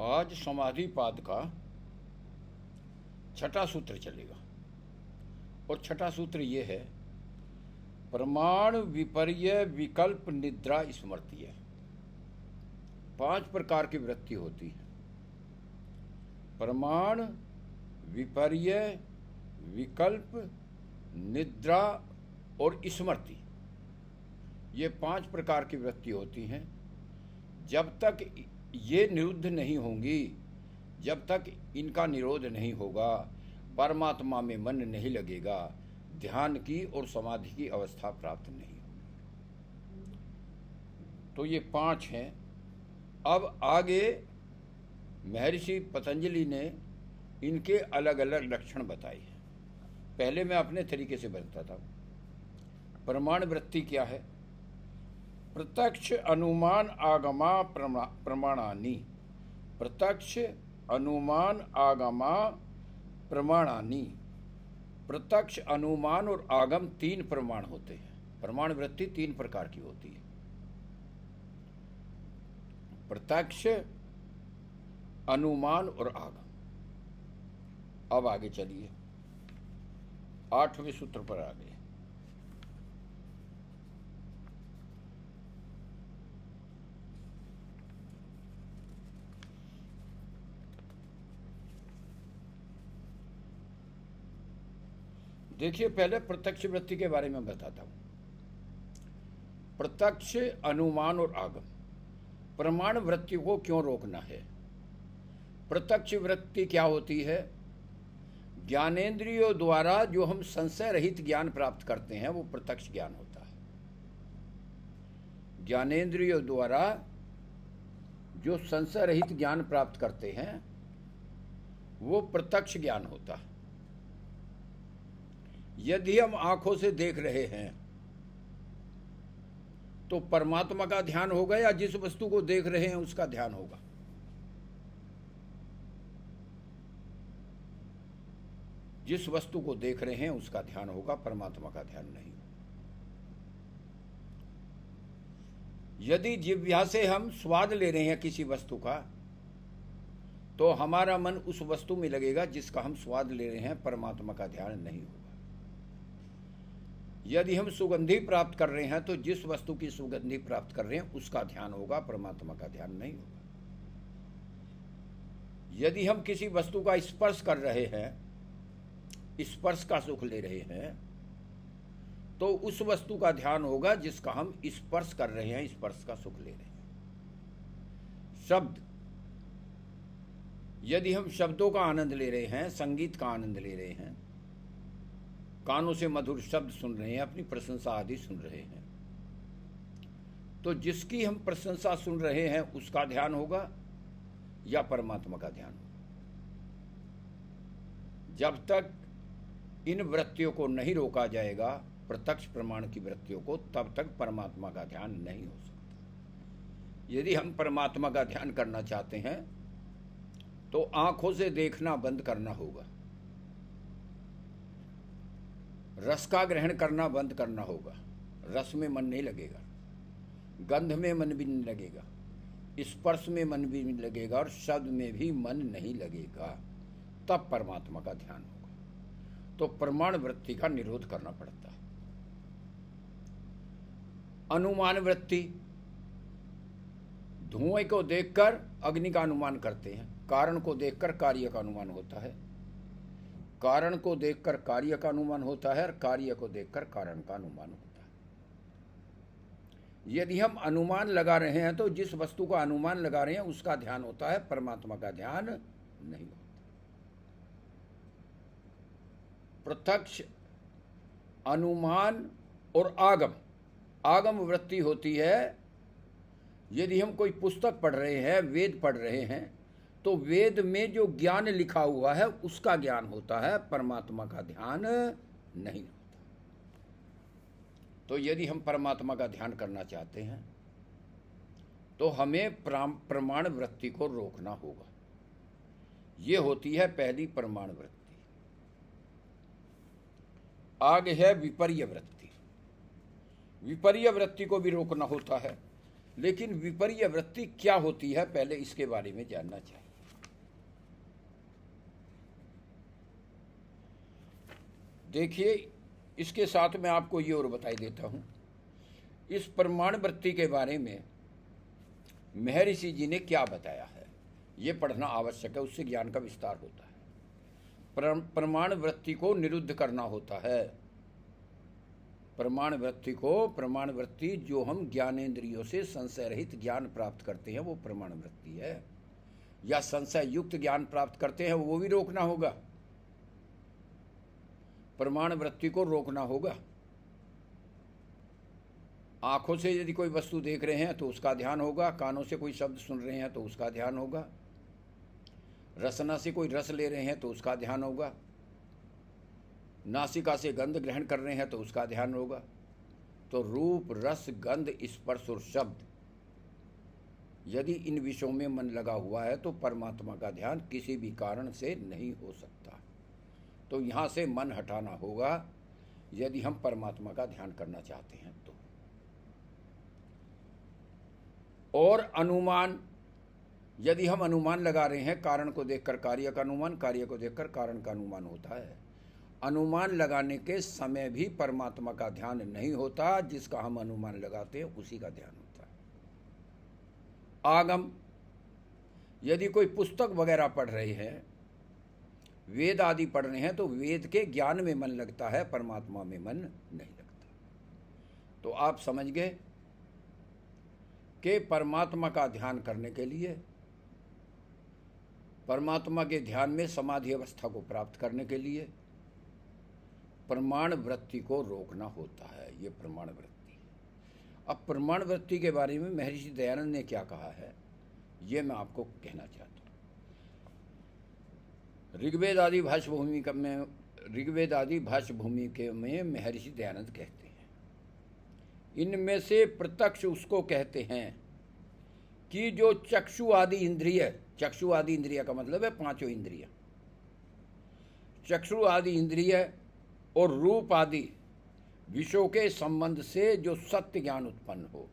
आज समाधिपाद का छठा सूत्र चलेगा और छठा सूत्र ये है, प्रमाण विपर्य विकल्प निद्रा स्मृति है। 5 प्रकार की वृत्ति होती है। प्रमाण विपर्य विकल्प निद्रा और स्मृति, ये 5 प्रकार की वृत्ति होती हैं। जब तक ये निरुद्ध नहीं होंगी, जब तक इनका निरोध नहीं होगा, परमात्मा में मन नहीं लगेगा, ध्यान की और समाधि की अवस्था प्राप्त नहीं होगी। तो ये 5 हैं। अब आगे महर्षि पतंजलि ने इनके अलग अलग लक्षण बताए हैं। पहले मैं अपने तरीके से बताता हूँ। प्रमाण वृत्ति क्या है? प्रत्यक्ष अनुमान आगमा प्रमाणानि। प्रत्यक्ष अनुमान आगमा प्रमाणानि। प्रत्यक्ष अनुमान और आगम 3 प्रमाण होते हैं। प्रमाण वृत्ति 3 प्रकार की होती है। प्रत्यक्ष अनुमान और आगम। अब आगे चलिए 8वें सूत्र पर आ गए। देखिए, पहले प्रत्यक्ष वृत्ति के बारे में बताता हूं। प्रत्यक्ष अनुमान और आगम, प्रमाण वृत्ति को क्यों रोकना है? प्रत्यक्ष वृत्ति क्या होती है? ज्ञानेंद्रियों द्वारा जो हम संशय रहित ज्ञान प्राप्त करते हैं वो प्रत्यक्ष ज्ञान होता है। ज्ञानेंद्रियों द्वारा जो संशय रहित ज्ञान प्राप्त करते हैं वो प्रत्यक्ष ज्ञान होता है। यदि हम आंखों से देख रहे हैं तो परमात्मा का ध्यान होगा या जिस वस्तु को देख रहे हैं उसका ध्यान होगा? जिस वस्तु को देख रहे हैं उसका ध्यान होगा, परमात्मा का ध्यान नहीं। यदि जिह्वा से हम स्वाद ले रहे हैं किसी वस्तु का तो हमारा मन उस वस्तु में लगेगा जिसका हम स्वाद ले रहे हैं, परमात्मा का ध्यान नहीं होगा। यदि हम सुगंधि प्राप्त कर रहे हैं तो जिस वस्तु की सुगंधि प्राप्त कर रहे हैं उसका ध्यान होगा, परमात्मा का ध्यान नहीं होगा। यदि हम किसी वस्तु का स्पर्श कर रहे हैं, स्पर्श का सुख ले रहे हैं, तो उस वस्तु का ध्यान होगा जिसका हम स्पर्श कर रहे हैं, स्पर्श का सुख ले रहे हैं। शब्द, यदि हम शब्दों का आनंद ले रहे हैं, संगीत का आनंद ले रहे हैं, कानों से मधुर शब्द सुन रहे हैं, अपनी प्रशंसा आदि सुन रहे हैं, तो जिसकी हम प्रशंसा सुन रहे हैं उसका ध्यान होगा या परमात्मा का ध्यान होगा? जब तक इन वृत्तियों को नहीं रोका जाएगा, प्रत्यक्ष प्रमाण की वृत्तियों को, तब तक परमात्मा का ध्यान नहीं हो सकता। यदि हम परमात्मा का ध्यान करना चाहते हैं तो आंखों से देखना बंद करना होगा, रस का ग्रहण करना बंद करना होगा। रस में मन नहीं लगेगा, गंध में मन भी नहीं लगेगा, स्पर्श में मन भी नहीं लगेगा और शब्द में भी मन नहीं लगेगा, तब परमात्मा का ध्यान होगा। तो प्रमाण वृत्ति का निरोध करना पड़ता है। अनुमान वृत्ति, धुएं को देखकर अग्नि का अनुमान करते हैं, कारण को देखकर कार्य का अनुमान होता है, कारण को देखकर कार्य का अनुमान होता है और कार्य को देखकर कारण का अनुमान होता है। यदि हम अनुमान लगा रहे हैं तो जिस वस्तु का अनुमान लगा रहे हैं उसका ध्यान होता है, परमात्मा का ध्यान नहीं होता। प्रत्यक्ष अनुमान और आगम, आगम वृत्ति होती है। यदि हम कोई पुस्तक पढ़ रहे हैं, वेद पढ़ रहे हैं, तो वेद में जो ज्ञान लिखा हुआ है उसका ज्ञान होता है, परमात्मा का ध्यान नहीं होता। तो यदि हम परमात्मा का ध्यान करना चाहते हैं तो हमें प्रमाण वृत्ति को रोकना होगा। ये होती है पहली प्रमाण वृत्ति। आगे है विपर्य वृत्ति। विपर्य वृत्ति को भी रोकना होता है, लेकिन विपर्य वृत्ति क्या होती है पहले इसके बारे में जानना चाहिए। देखिए, इसके साथ मैं आपको ये और बताई देता हूँ। इस प्रमाण वृत्ति के बारे में महर्षि जी ने क्या बताया है, ये पढ़ना आवश्यक है, उससे ज्ञान का विस्तार होता है। प्रमाण वृत्ति को निरुद्ध करना होता है। प्रमाण वृत्ति जो हम ज्ञानेंद्रियों से संशय रहित ज्ञान प्राप्त करते हैं वो प्रमाण वृत्ति है, या संशय युक्त ज्ञान प्राप्त करते हैं वो भी रोकना होगा। प्रमाण वृत्ति को रोकना होगा। आंखों से यदि कोई वस्तु देख रहे हैं तो उसका ध्यान होगा, कानों से कोई शब्द सुन रहे हैं तो उसका ध्यान होगा, रसना से कोई रस ले रहे हैं तो उसका ध्यान होगा, नासिका से गंध ग्रहण कर रहे हैं तो उसका ध्यान होगा। तो रूप, रस, गंध, स्पर्श और शब्द, यदि इन विषयों में मन लगा हुआ है तो परमात्मा का ध्यान किसी भी कारण से नहीं हो सकता। तो यहाँ से मन हटाना होगा यदि हम परमात्मा का ध्यान करना चाहते हैं तो। और अनुमान, यदि हम अनुमान लगा रहे हैं, कारण को देखकर कार्य का अनुमान, कार्य को देखकर कारण का अनुमान होता है। अनुमान लगाने के समय भी परमात्मा का ध्यान नहीं होता, जिसका हम अनुमान लगाते हैं उसी का ध्यान होता है। आगम, यदि कोई पुस्तक वगैरह पढ़ रहे हैं, वेद आदि पढ़ रहे हैं, तो वेद के ज्ञान में मन लगता है, परमात्मा में मन नहीं लगता। तो आप समझ गए कि परमात्मा का ध्यान करने के लिए, परमात्मा के ध्यान में समाधि अवस्था को प्राप्त करने के लिए प्रमाण वृत्ति को रोकना होता है। ये प्रमाण वृत्ति। अब प्रमाण वृत्ति के बारे में महर्षि दयानंद ने क्या कहा है, ये मैं आपको कहना चाहता हूँ। ऋग्वेद आदि भाष्य भूमिका में महर्षि दयानंद कहते हैं, इनमें से प्रत्यक्ष उसको कहते हैं कि जो चक्षु आदि इंद्रिय, चक्षु आदि इंद्रिय का मतलब है पांचों इंद्रिय, चक्षु आदि इंद्रिय और रूप आदि विषयों के संबंध से जो सत्य ज्ञान उत्पन्न हो,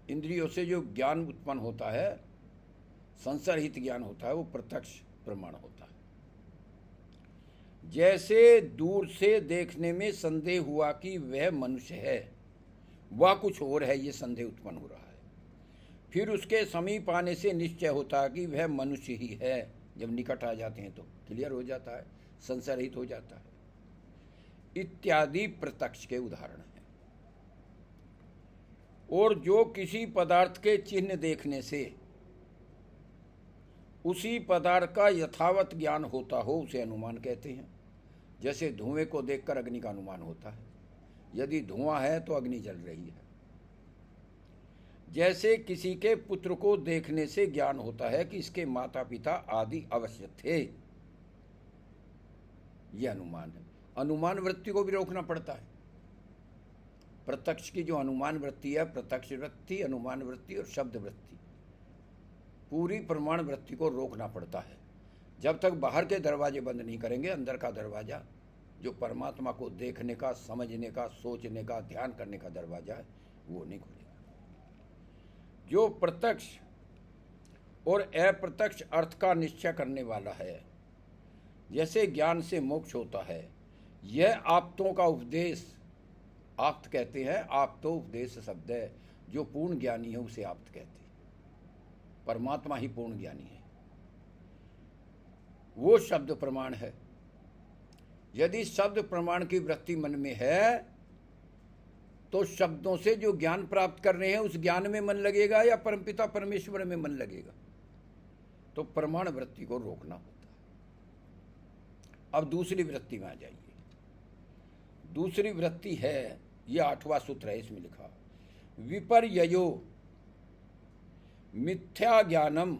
इंद्रियों से जो ज्ञान उत्पन्न होता है, संशयरहित ज्ञान होता है, वो प्रत्यक्ष प्रमाण होता है। जैसे दूर से देखने में संदेह हुआ कि वह मनुष्य है, वह कुछ और है, ये संदेह उत्पन्न हो रहा है। फिर उसके समीप आने से निश्चय होता है कि वह मनुष्य ही है। जब निकट आ जाते हैं तो क्लियर हो जाता है, संशय रहित हो जाता है, इत्यादि प्रत्यक्ष के उदाहरण हैं। और जो किसी पदार्थ के चिन्ह देखने से उसी पदार्थ का यथावत ज्ञान होता हो उसे अनुमान कहते हैं। जैसे धुएं को देखकर अग्नि का अनुमान होता है, यदि धुआं है तो अग्नि जल रही है। जैसे किसी के पुत्र को देखने से ज्ञान होता है कि इसके माता पिता आदि अवश्य थे, यह अनुमान है। अनुमान वृत्ति को भी रोकना पड़ता है। प्रत्यक्ष की जो अनुमान वृत्ति है, प्रत्यक्ष वृत्ति, अनुमान वृत्ति और शब्द वृत्ति, पूरी प्रमाण वृत्ति को रोकना पड़ता है। जब तक बाहर के दरवाजे बंद नहीं करेंगे, अंदर का दरवाजा जो परमात्मा को देखने का, समझने का, सोचने का, ध्यान करने का दरवाजा है, वो नहीं खुलेगा। जो प्रत्यक्ष और अप्रत्यक्ष अर्थ का निश्चय करने वाला है, जैसे ज्ञान से मोक्ष होता है, यह आप्तों का उपदेश, आप्त कहते हैं, आप्तो उपदेश शब्द है। जो पूर्ण ज्ञानी है उसे आप्त कहते हैं। परमात्मा ही पूर्ण ज्ञानी है, वो शब्द प्रमाण है। यदि शब्द प्रमाण की वृत्ति मन में है तो शब्दों से जो ज्ञान प्राप्त कर रहे हैं उस ज्ञान में मन लगेगा या परमपिता परमेश्वर में मन लगेगा। तो प्रमाण वृत्ति को रोकना होता है। अब दूसरी वृत्ति में आ जाइए। दूसरी वृत्ति है, यह 8वां सूत्र है, इसमें लिखा विपर्ययो मिथ्या ज्ञानम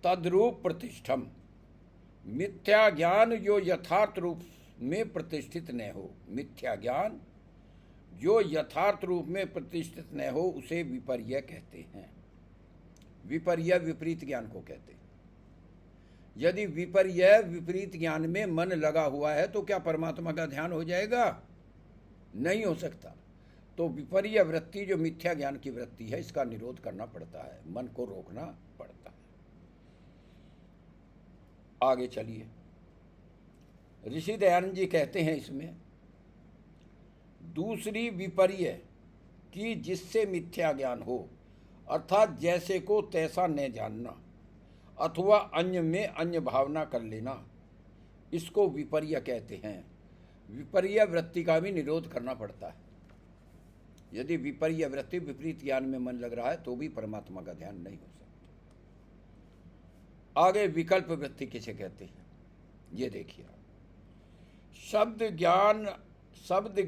तद्रूप प्रतिष्ठम। मिथ्या ज्ञान जो यथार्थ रूप में प्रतिष्ठित न हो, मिथ्या ज्ञान जो यथार्थ रूप में प्रतिष्ठित न हो उसे विपर्य कहते हैं। विपर्य विपरीत ज्ञान को कहते हैं। यदि विपर्य विपरीत ज्ञान में मन लगा हुआ है तो क्या परमात्मा का ध्यान हो जाएगा? नहीं हो सकता। तो विपर्य वृत्ति जो मिथ्या ज्ञान की वृत्ति है, इसका निरोध करना पड़ता है, मन को रोकना पड़ता है। आगे चलिए। ऋषि दयानंद जी कहते हैं इसमें, दूसरी विपर्य कि जिससे मिथ्या ज्ञान हो, अर्थात जैसे को तैसा न जानना अथवा अन्य में अन्य भावना कर लेना, इसको विपर्य कहते हैं। विपर्य वृत्ति का भी निरोध करना पड़ता है। यदि विपर्य वृत्ति, विपरीत ज्ञान में मन लग रहा है तो भी परमात्मा का ध्यान नहीं हो सकता। आगे विकल्प वृत्ति किसे कहते हैं, ये देखिए। शब्द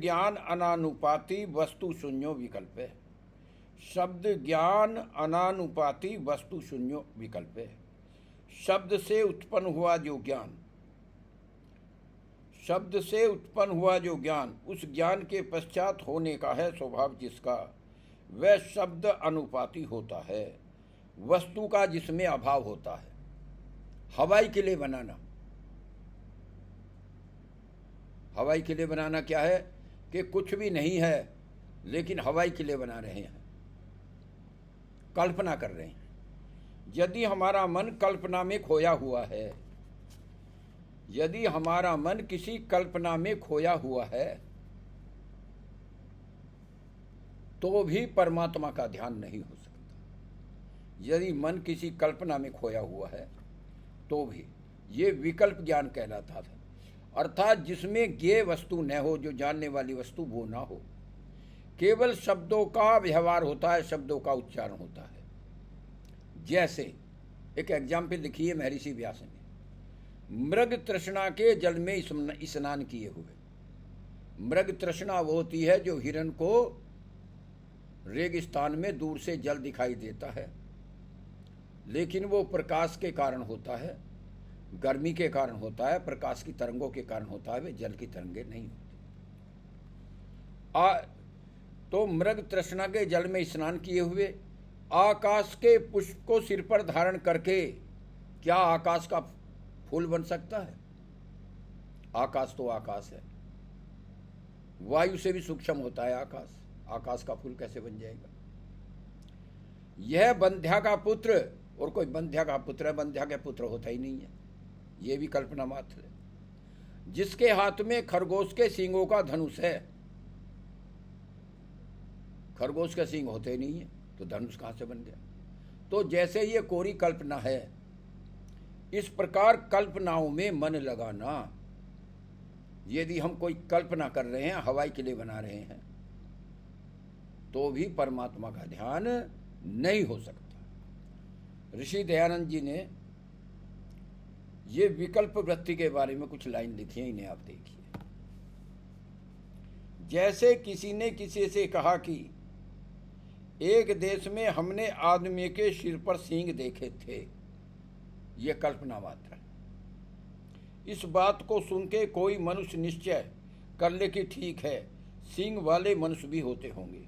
ज्ञान अनानुपाती वस्तु शून्यो विकल्प है। शब्द ज्ञान अनानुपाती वस्तु शून्यो विकल्प है। शब्द से उत्पन्न हुआ जो ज्ञान, शब्द से उत्पन्न हुआ जो ज्ञान उस ज्ञान के पश्चात होने का है स्वभाव जिसका, वह शब्द अनुपाती होता है वस्तु का जिसमें अभाव होता है। हवाई किले बनाना, हवाई किले बनाना क्या है कि कुछ भी नहीं है लेकिन हवाई किले बना रहे हैं, कल्पना कर रहे हैं। यदि हमारा मन कल्पना में खोया हुआ है, यदि हमारा मन किसी कल्पना में खोया हुआ है तो भी परमात्मा का ध्यान नहीं हो सकता। यदि मन किसी कल्पना में खोया हुआ है तो भी, ये विकल्प ज्ञान कहलाता है। अर्थात जिसमें ज्ञेय वस्तु न हो, जो जानने वाली वस्तु वो ना हो, केवल शब्दों का व्यवहार होता है, शब्दों का उच्चारण होता है। जैसे एक एग्जाम्पल लिखिए महर्षि व्यास ने, मृग तृष्णा के जल में स्नान किए हुए। मृग तृष्णा वो होती है जो हिरण को रेगिस्तान में दूर से जल दिखाई देता है, लेकिन वो प्रकाश के कारण होता है, गर्मी के कारण होता है, प्रकाश की तरंगों के कारण होता है, वे जल की तरंगे नहीं होती। तो मृग तृष्णा के जल में स्नान किए हुए आकाश के पुष्प को सिर पर धारण करके क्या आकाश का फूल बन सकता है? आकाश तो आकाश है, वायु से भी सूक्ष्म होता है आकाश। आकाश का फूल कैसे बन जाएगा? यह बंध्या का पुत्र, और कोई बंध्या का पुत्र है, बंध्या का पुत्र होता ही नहीं है, यह भी कल्पना मात्र है। जिसके हाथ में खरगोश के सींगों का धनुष है, खरगोश के सींग होते ही नहीं है तो धनुष कहां से बन गया? तो जैसे ये कोरी कल्पना है, इस प्रकार कल्पनाओं में मन लगाना। यदि हम कोई कल्पना कर रहे हैं, हवाई किले बना रहे हैं, तो भी परमात्मा का ध्यान नहीं हो सकता। ऋषि दयानंद जी ने ये विकल्प वृत्ति के बारे में कुछ लाइन लिखी है, इन्हें आप देखिए। जैसे किसी ने किसी से कहा कि एक देश में हमने आदमी के सिर पर सींग देखे थे, यह कल्पना मात्र है। इस बात को सुन के कोई मनुष्य निश्चय कर ले कि ठीक है, सींग वाले मनुष्य भी होते होंगे।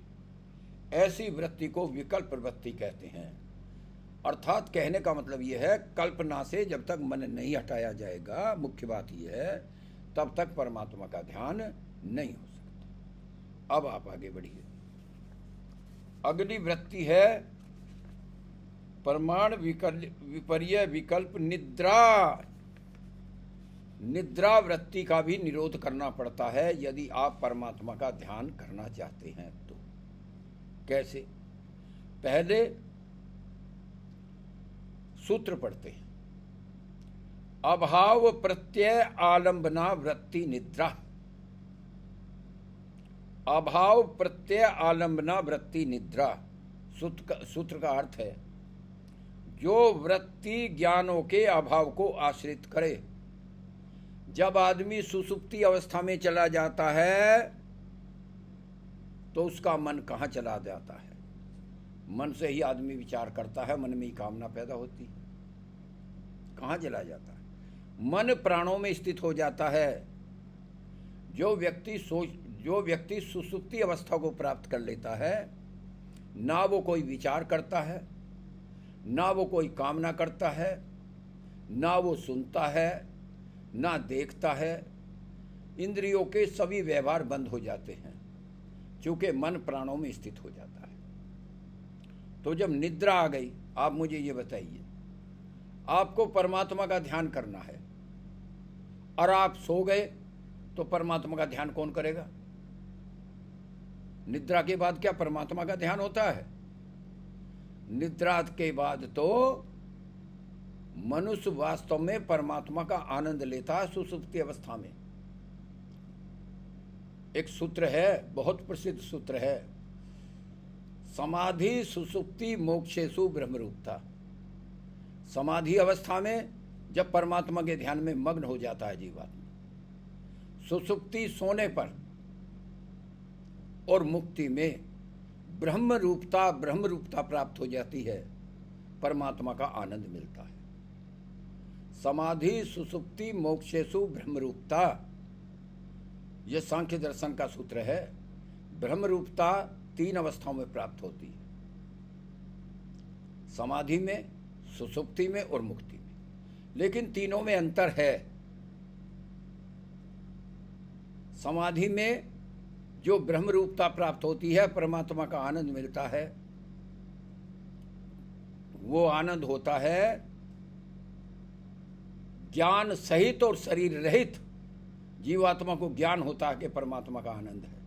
ऐसी वृत्ति को विकल्प वृत्ति कहते हैं। अर्थात कहने का मतलब यह है, कल्पना से जब तक मन नहीं हटाया जाएगा, मुख्य बात यह है, तब तक परमात्मा का ध्यान नहीं हो सकता। अब आप आगे बढ़िए। अगली वृत्ति है प्रमाण विपर्य विकल्प निद्रा। निद्रा वृत्ति का भी निरोध करना पड़ता है यदि आप परमात्मा का ध्यान करना चाहते हैं तो। कैसे? पहले सूत्र पढ़ते हैं। अभाव प्रत्यय आलंबना वृत्ति निद्रा। अभाव प्रत्यय आलंबना वृत्ति निद्रा। सूत्र का अर्थ है, जो वृत्ति ज्ञानों के अभाव को आश्रित करे। जब आदमी सुसुप्ति अवस्था में चला जाता है तो उसका मन कहाँ चला जाता है? मन से ही आदमी विचार करता है, मन में ही कामना पैदा होती है, कहाँ चला जाता है? मन प्राणों में स्थित हो जाता है। जो व्यक्ति सुसुप्ति अवस्था को प्राप्त कर लेता है, ना वो कोई विचार करता है, ना वो कोई कामना करता है, ना वो सुनता है, ना देखता है। इंद्रियों के सभी व्यवहार बंद हो जाते हैं, क्योंकि मन प्राणों में स्थित हो जाता है। तो जब निद्रा आ गई, आप मुझे ये बताइए, आपको परमात्मा का ध्यान करना है और आप सो गए तो परमात्मा का ध्यान कौन करेगा? निद्रा के बाद क्या परमात्मा का ध्यान होता है? निद्रा के बाद तो मनुष्य वास्तव में परमात्मा का आनंद लेता है सुसुप्ति अवस्था में। एक सूत्र है, बहुत प्रसिद्ध सूत्र है, समाधि सुसुप्ति मोक्षेषु ब्रह्मरूपता। समाधि अवस्था में जब परमात्मा के ध्यान में मग्न हो जाता है जीवात्मा, सुसुप्ति सोने पर और मुक्ति में ब्रह्मरूपता प्राप्त हो जाती है, परमात्मा का आनंद मिलता है। समाधि सुसुप्ति मोक्षेषु ब्रह्मरूपता, यह सांख्य दर्शन का सूत्र है। ब्रह्मरूपता 3 अवस्थाओं में प्राप्त होती है, समाधि में, सुसुप्ति में और मुक्ति में, लेकिन तीनों में अंतर है। समाधि में जो ब्रह्मरूपता प्राप्त होती है, परमात्मा का आनंद मिलता है, वो आनंद होता है ज्ञान सहित और शरीर रहित। जीवात्मा को ज्ञान होता है कि परमात्मा का आनंद है,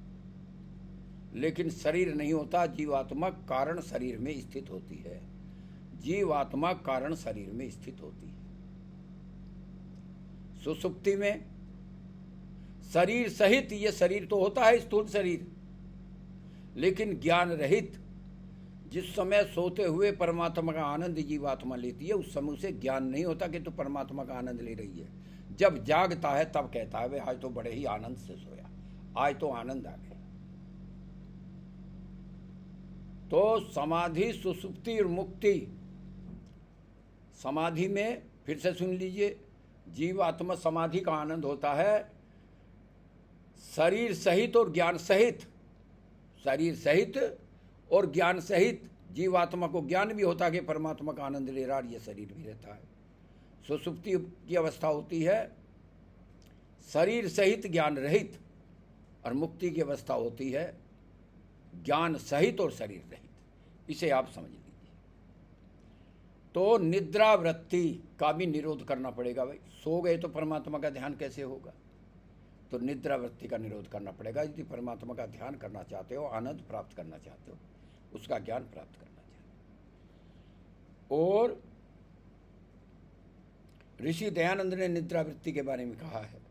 लेकिन शरीर नहीं होता। जीवात्मा कारण शरीर में स्थित होती है, जीवात्मा कारण शरीर में स्थित होती है। सुसुप्ति में शरीर सहित, ये शरीर तो होता है स्थूल शरीर, लेकिन ज्ञान रहित। जिस समय सोते हुए परमात्मा का आनंद जीवात्मा लेती है, उस समय उसे ज्ञान नहीं होता कि तो परमात्मा का आनंद ले रही है। जब जागता है तब कहता है वे आज तो बड़े ही आनंद से सोया, आज तो आनंद आ गया। तो समाधि सुसुप्ति और मुक्ति, समाधि में फिर से सुन लीजिए, जीवात्मा समाधि का आनंद होता है शरीर सहित और ज्ञान सहित। शरीर सहित और ज्ञान सहित जीवात्मा को ज्ञान भी होता है कि परमात्मा का आनंद ले रहा है, ये शरीर भी रहता है। सुसुप्ति की अवस्था होती है शरीर सहित ज्ञान रहित, और मुक्ति की अवस्था होती है ज्ञान सहित और शरीर रहित। इसे आप समझ लीजिए। तो निद्रा वृत्ति का भी निरोध करना पड़ेगा भाई। सो गए तो परमात्मा का ध्यान कैसे होगा? तो निद्रा वृत्ति का निरोध करना पड़ेगा। यदि परमात्मा का ध्यान करना चाहते हो, आनंद प्राप्त करना चाहते हो, उसका ज्ञान प्राप्त करना चाहते हो। और ऋषि दयानंद ने निद्रा वृत्ति के बारे में कहा है,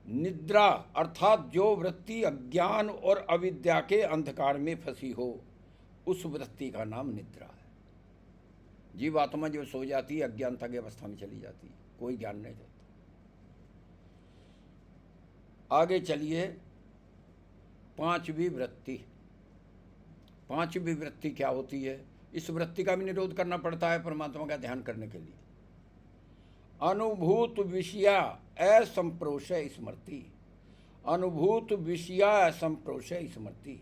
निद्रा अर्थात जो वृत्ति अज्ञान और अविद्या के अंधकार में फंसी हो, उस वृत्ति का नाम निद्रा है। जीवात्मा जो सो जाती है, अज्ञानता की अवस्था में चली जाती है, कोई ज्ञान नहीं रहता। आगे चलिए, पांचवी वृत्ति। पांचवी वृत्ति क्या होती है? इस वृत्ति का भी निरोध करना पड़ता है परमात्मा का ध्यान करने के लिए। अनुभूत विषया असंप्रोषय स्मृति। अनुभूत विषया असंप्रोषय स्मृति,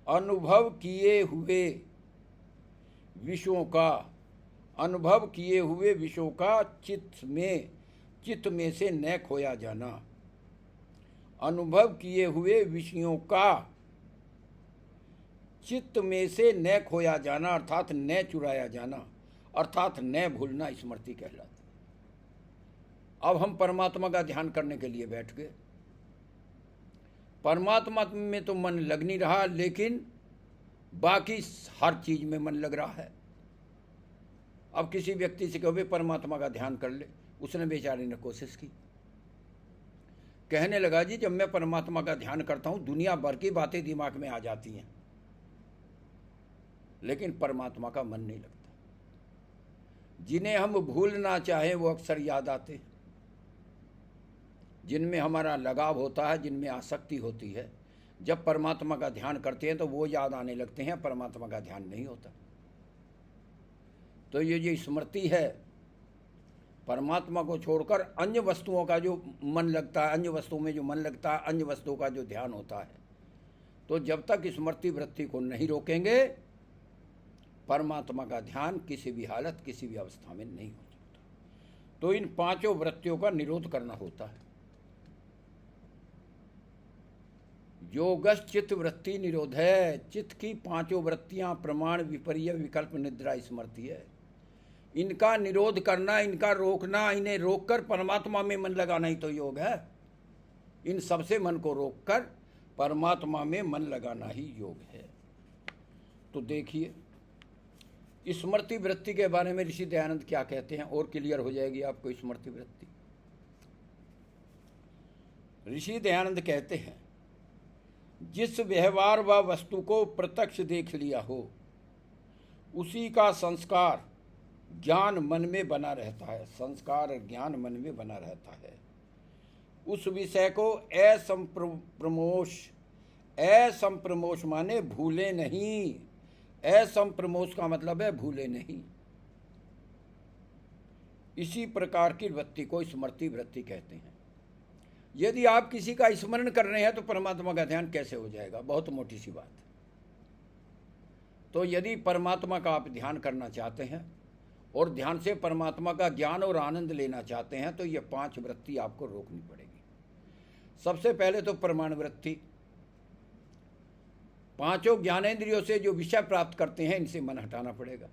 अनुभव किए हुए विषयों का, अनुभव किए हुए विषयों का चित्त में से न खोया जाना। अनुभव किए हुए विषयों का चित्त में से न खोया जाना, अर्थात न चुराया जाना, अर्थात न भूलना स्मृति कहलाती। अब हम परमात्मा का ध्यान करने के लिए बैठ गए, परमात्मा में तो मन लग नहीं रहा, लेकिन बाकी हर चीज में मन लग रहा है। अब किसी व्यक्ति से कहो परमात्मा का ध्यान कर ले, उसने बेचारे ने कोशिश की, कहने लगा जी जब मैं परमात्मा का ध्यान करता हूं दुनिया भर की बातें दिमाग में आ जाती हैं, लेकिन परमात्मा का मन नहीं लगता। जिन्हें हम भूलना चाहें वो अक्सर याद आते हैं, जिनमें हमारा लगाव होता है, जिनमें आसक्ति होती है, जब परमात्मा का ध्यान करते हैं तो वो याद आने लगते हैं, परमात्मा का ध्यान नहीं होता। तो ये जो स्मृति है, परमात्मा को छोड़कर अन्य वस्तुओं का जो मन लगता है, अन्य वस्तुओं में जो मन लगता है, अन्य वस्तुओं का जो ध्यान होता है, तो जब तक स्मृति वृत्ति को नहीं रोकेंगे, परमात्मा का ध्यान किसी भी हालत, किसी भी अवस्था में नहीं हो सकता। तो इन पांचों वृत्तियों का निरोध करना होता है। योगश चित्त वृत्ति निरोध है। चित्त की पांचों वृत्तियां प्रमाण, विपर्य, विकल्प, निद्रा, स्मृति है। इनका निरोध करना, इनका रोकना, इन्हें रोककर परमात्मा में मन लगाना ही तो योग है। इन सबसे मन को रोककर परमात्मा में मन लगाना ही योग है। तो देखिए स्मृति वृत्ति के बारे में ऋषि दयानंद क्या कहते हैं, और क्लियर हो जाएगी आपको स्मृति वृत्ति। ऋषि दयानंद कहते हैं, जिस व्यवहार व वस्तु को प्रत्यक्ष देख लिया हो उसी का संस्कार ज्ञान मन में बना रहता है। संस्कार और ज्ञान मन में बना रहता है। उस विषय को असंप्रमोष माने भूले नहीं। असंप्रमोष का मतलब है भूले नहीं। इसी प्रकार की वृत्ति को स्मृति वृत्ति कहते हैं। यदि आप किसी का स्मरण कर रहे हैं तो परमात्मा का ध्यान कैसे हो जाएगा? बहुत मोटी सी बात। तो यदि परमात्मा का आप ध्यान करना चाहते हैं और ध्यान से परमात्मा का ज्ञान और आनंद लेना चाहते हैं तो ये 5 वृत्ति आपको रोकनी पड़ेगी। सबसे पहले तो प्रमाण वृत्ति, 5 ज्ञानेंद्रियों से जो विषय प्राप्त करते हैं इनसे मन हटाना पड़ेगा।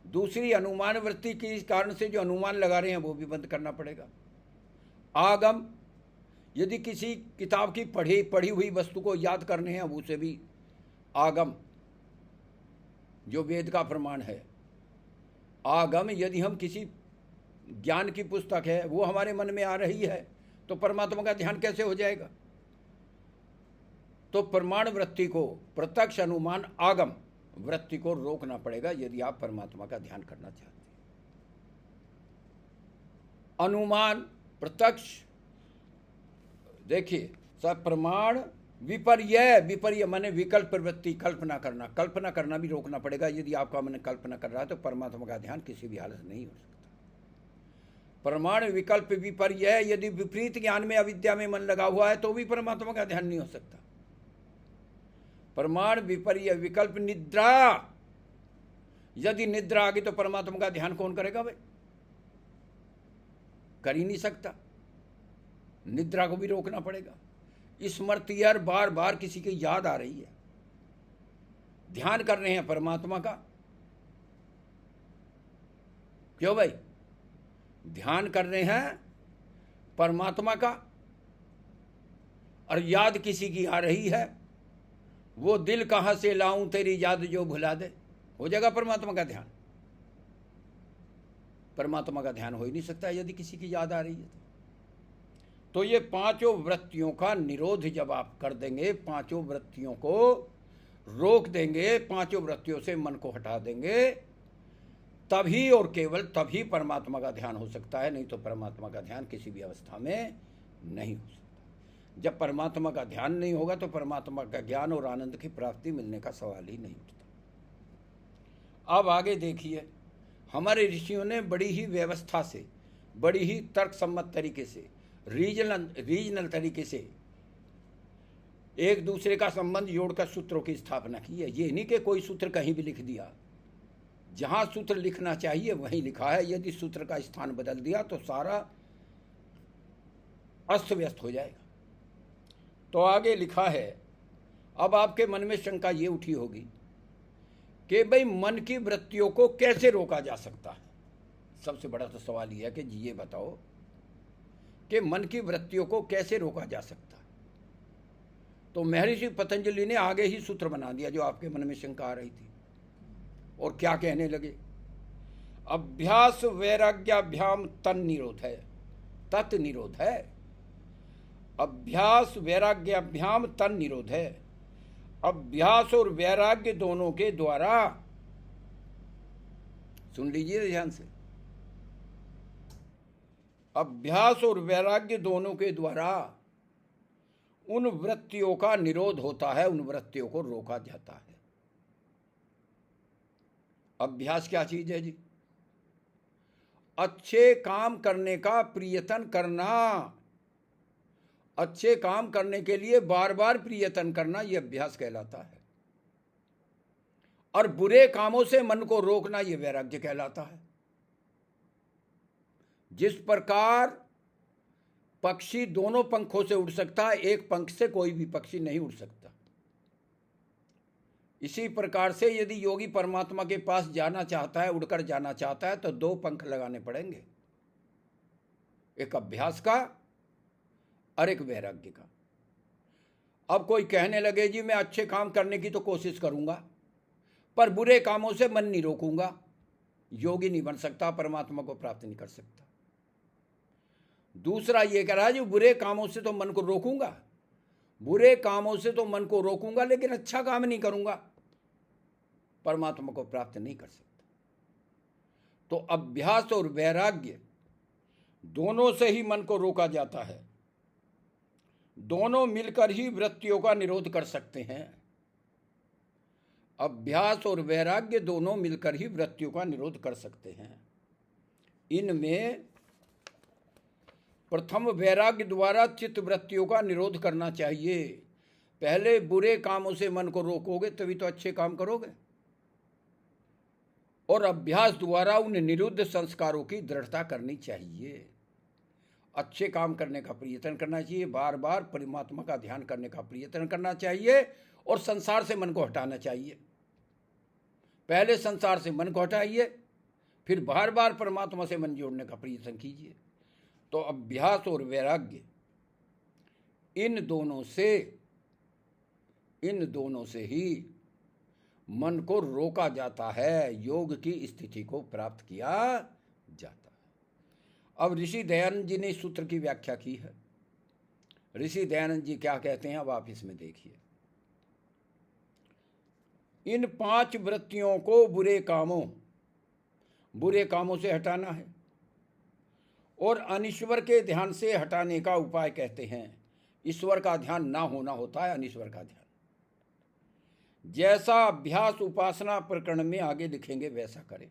दूसरी अनुमान वृत्ति के कारण से जो अनुमान लगा रहे हैं वो भी बंद करना पड़ेगा। आगम, यदि किसी किताब की पढ़ी हुई वस्तु को याद करने हैं उसे भी आगम, जो वेद का प्रमाण है। आगम, यदि हम किसी ज्ञान की पुस्तक है वो हमारे मन में आ रही है तो परमात्मा का ध्यान कैसे हो जाएगा? तो प्रमाण वृत्ति को, प्रत्यक्ष अनुमान आगम वृत्ति को रोकना पड़ेगा यदि आप परमात्मा का ध्यान करना चाहते हैं। अनुमान प्रत्यक्ष, देखिए सब प्रमाण विपर्य माने विकल्प वृत्ति, कल्पना करना भी रोकना पड़ेगा। यदि आपका मन कल्पना कर रहा है तो परमात्मा का ध्यान किसी भी हालत नहीं हो सकता। प्रमाण विकल्प विपर्य, यदि विपरीत ज्ञान में अविद्या में मन लगा हुआ है तो भी परमात्मा का ध्यान नहीं हो सकता। प्रमाण विपर्य विकल्प निद्रा, यदि निद्रा आ गई तो परमात्मा का ध्यान कौन करेगा भाई? कर ही नहीं सकता। निद्रा को भी रोकना पड़ेगा। स्मृति यार बार बार किसी की याद आ रही है, ध्यान कर रहे हैं परमात्मा का, क्यों भाई? ध्यान कर रहे हैं परमात्मा का और याद किसी की आ रही है, वो दिल कहां से लाऊं तेरी याद जो भुला दे, हो जाएगा परमात्मा का ध्यान? परमात्मा का ध्यान हो ही नहीं सकता यदि किसी की याद आ रही है। तो ये 5 वृत्तियों का निरोध जब आप कर देंगे, 5 वृत्तियों को रोक देंगे, 5 वृत्तियों से मन को हटा देंगे, तभी और केवल तभी परमात्मा का ध्यान हो सकता है। नहीं तो परमात्मा का ध्यान किसी भी अवस्था में नहीं हो सकता। जब परमात्मा का ध्यान नहीं होगा तो परमात्मा का ज्ञान और आनंद की प्राप्ति मिलने का सवाल ही नहीं उठता। अब आगे देखिए, हमारे ऋषियों ने बड़ी ही व्यवस्था से, बड़ी ही तर्कसम्मत तरीके से, रीजनल तरीके से एक दूसरे का संबंध जोड़कर सूत्रों की स्थापना की है। ये नहीं कि कोई सूत्र कहीं भी लिख दिया, जहां सूत्र लिखना चाहिए वहीं लिखा है। यदि सूत्र का स्थान बदल दिया तो सारा अस्त व्यस्त हो जाएगा। तो आगे लिखा है, अब आपके मन में शंका ये उठी होगी कि भाई मन की वृत्तियों को कैसे रोका जा सकता है। सबसे बड़ा तो सवाल यह है कि जी ये बताओ कि मन की वृत्तियों को कैसे रोका जा सकता है। तो महर्षि पतंजलि ने आगे ही सूत्र बना दिया जो आपके मन में शंका आ रही थी। और क्या कहने लगे? अभ्यास वैराग्याभ्याम तन निरोध है, तत् निरोध है। अभ्यास वैराग्याभ्याम तन निरोध है। अभ्यास और वैराग्य दोनों के द्वारा, सुन लीजिए ध्यान से, अभ्यास और वैराग्य दोनों के द्वारा उन वृत्तियों का निरोध होता है, उन वृत्तियों को रोका जाता है। अभ्यास क्या चीज है जी? अच्छे काम करने का प्रयत्न करना, अच्छे काम करने के लिए बार बार प्रयत्न करना, यह अभ्यास कहलाता है। और बुरे कामों से मन को रोकना, यह वैराग्य कहलाता है। जिस प्रकार पक्षी दोनों पंखों से उड़ सकता है, एक पंख से कोई भी पक्षी नहीं उड़ सकता। इसी प्रकार से यदि योगी परमात्मा के पास जाना चाहता है, उड़कर जाना चाहता है, तो दो पंख लगाने पड़ेंगे, एक अभ्यास का और एक वैराग्य का। अब कोई कहने लगे जी मैं अच्छे काम करने की तो कोशिश करूंगा, पर बुरे कामों से मन नहीं रोकूंगा, योगी नहीं बन सकता, परमात्मा को प्राप्त नहीं कर सकता। दूसरा ये कह रहा है जी बुरे कामों से तो मन को रोकूंगा, बुरे कामों से तो मन को रोकूंगा, लेकिन अच्छा काम नहीं करूंगा, परमात्मा को प्राप्त नहीं कर सकता। तो अभ्यास और वैराग्य दोनों से ही मन को रोका जाता है, दोनों मिलकर ही वृत्तियों का निरोध कर सकते हैं। अभ्यास और वैराग्य दोनों मिलकर ही वृत्तियों का निरोध कर सकते हैं। इनमें प्रथम वैराग्य द्वारा चित्त वृत्तियों का निरोध करना चाहिए। पहले बुरे कामों से मन को रोकोगे तभी तो अच्छे काम करोगे, और अभ्यास द्वारा उन निरुद्ध संस्कारों की दृढ़ता करनी चाहिए। अच्छे काम करने का प्रयत्न करना चाहिए, बार बार परमात्मा का ध्यान करने का प्रयत्न करना चाहिए, और संसार से मन को हटाना चाहिए। पहले संसार से मन को हटाइए, फिर बार बार परमात्मा से मन जोड़ने का प्रयत्न कीजिए। तो अभ्यास और वैराग्य इन दोनों से ही मन को रोका जाता है, योग की स्थिति को प्राप्त किया जाता है। अब ऋषि दयानंद जी ने इस सूत्र की व्याख्या की है। ऋषि दयानंद जी क्या कहते हैं, अब आप इसमें देखिए। इन 5 वृत्तियों को बुरे कामों से हटाना है, और अनीश्वर के ध्यान से हटाने का उपाय कहते हैं। ईश्वर का ध्यान ना होना होता है अनीश्वर का ध्यान। जैसा अभ्यास उपासना प्रकरण में आगे लिखेंगे वैसा करें,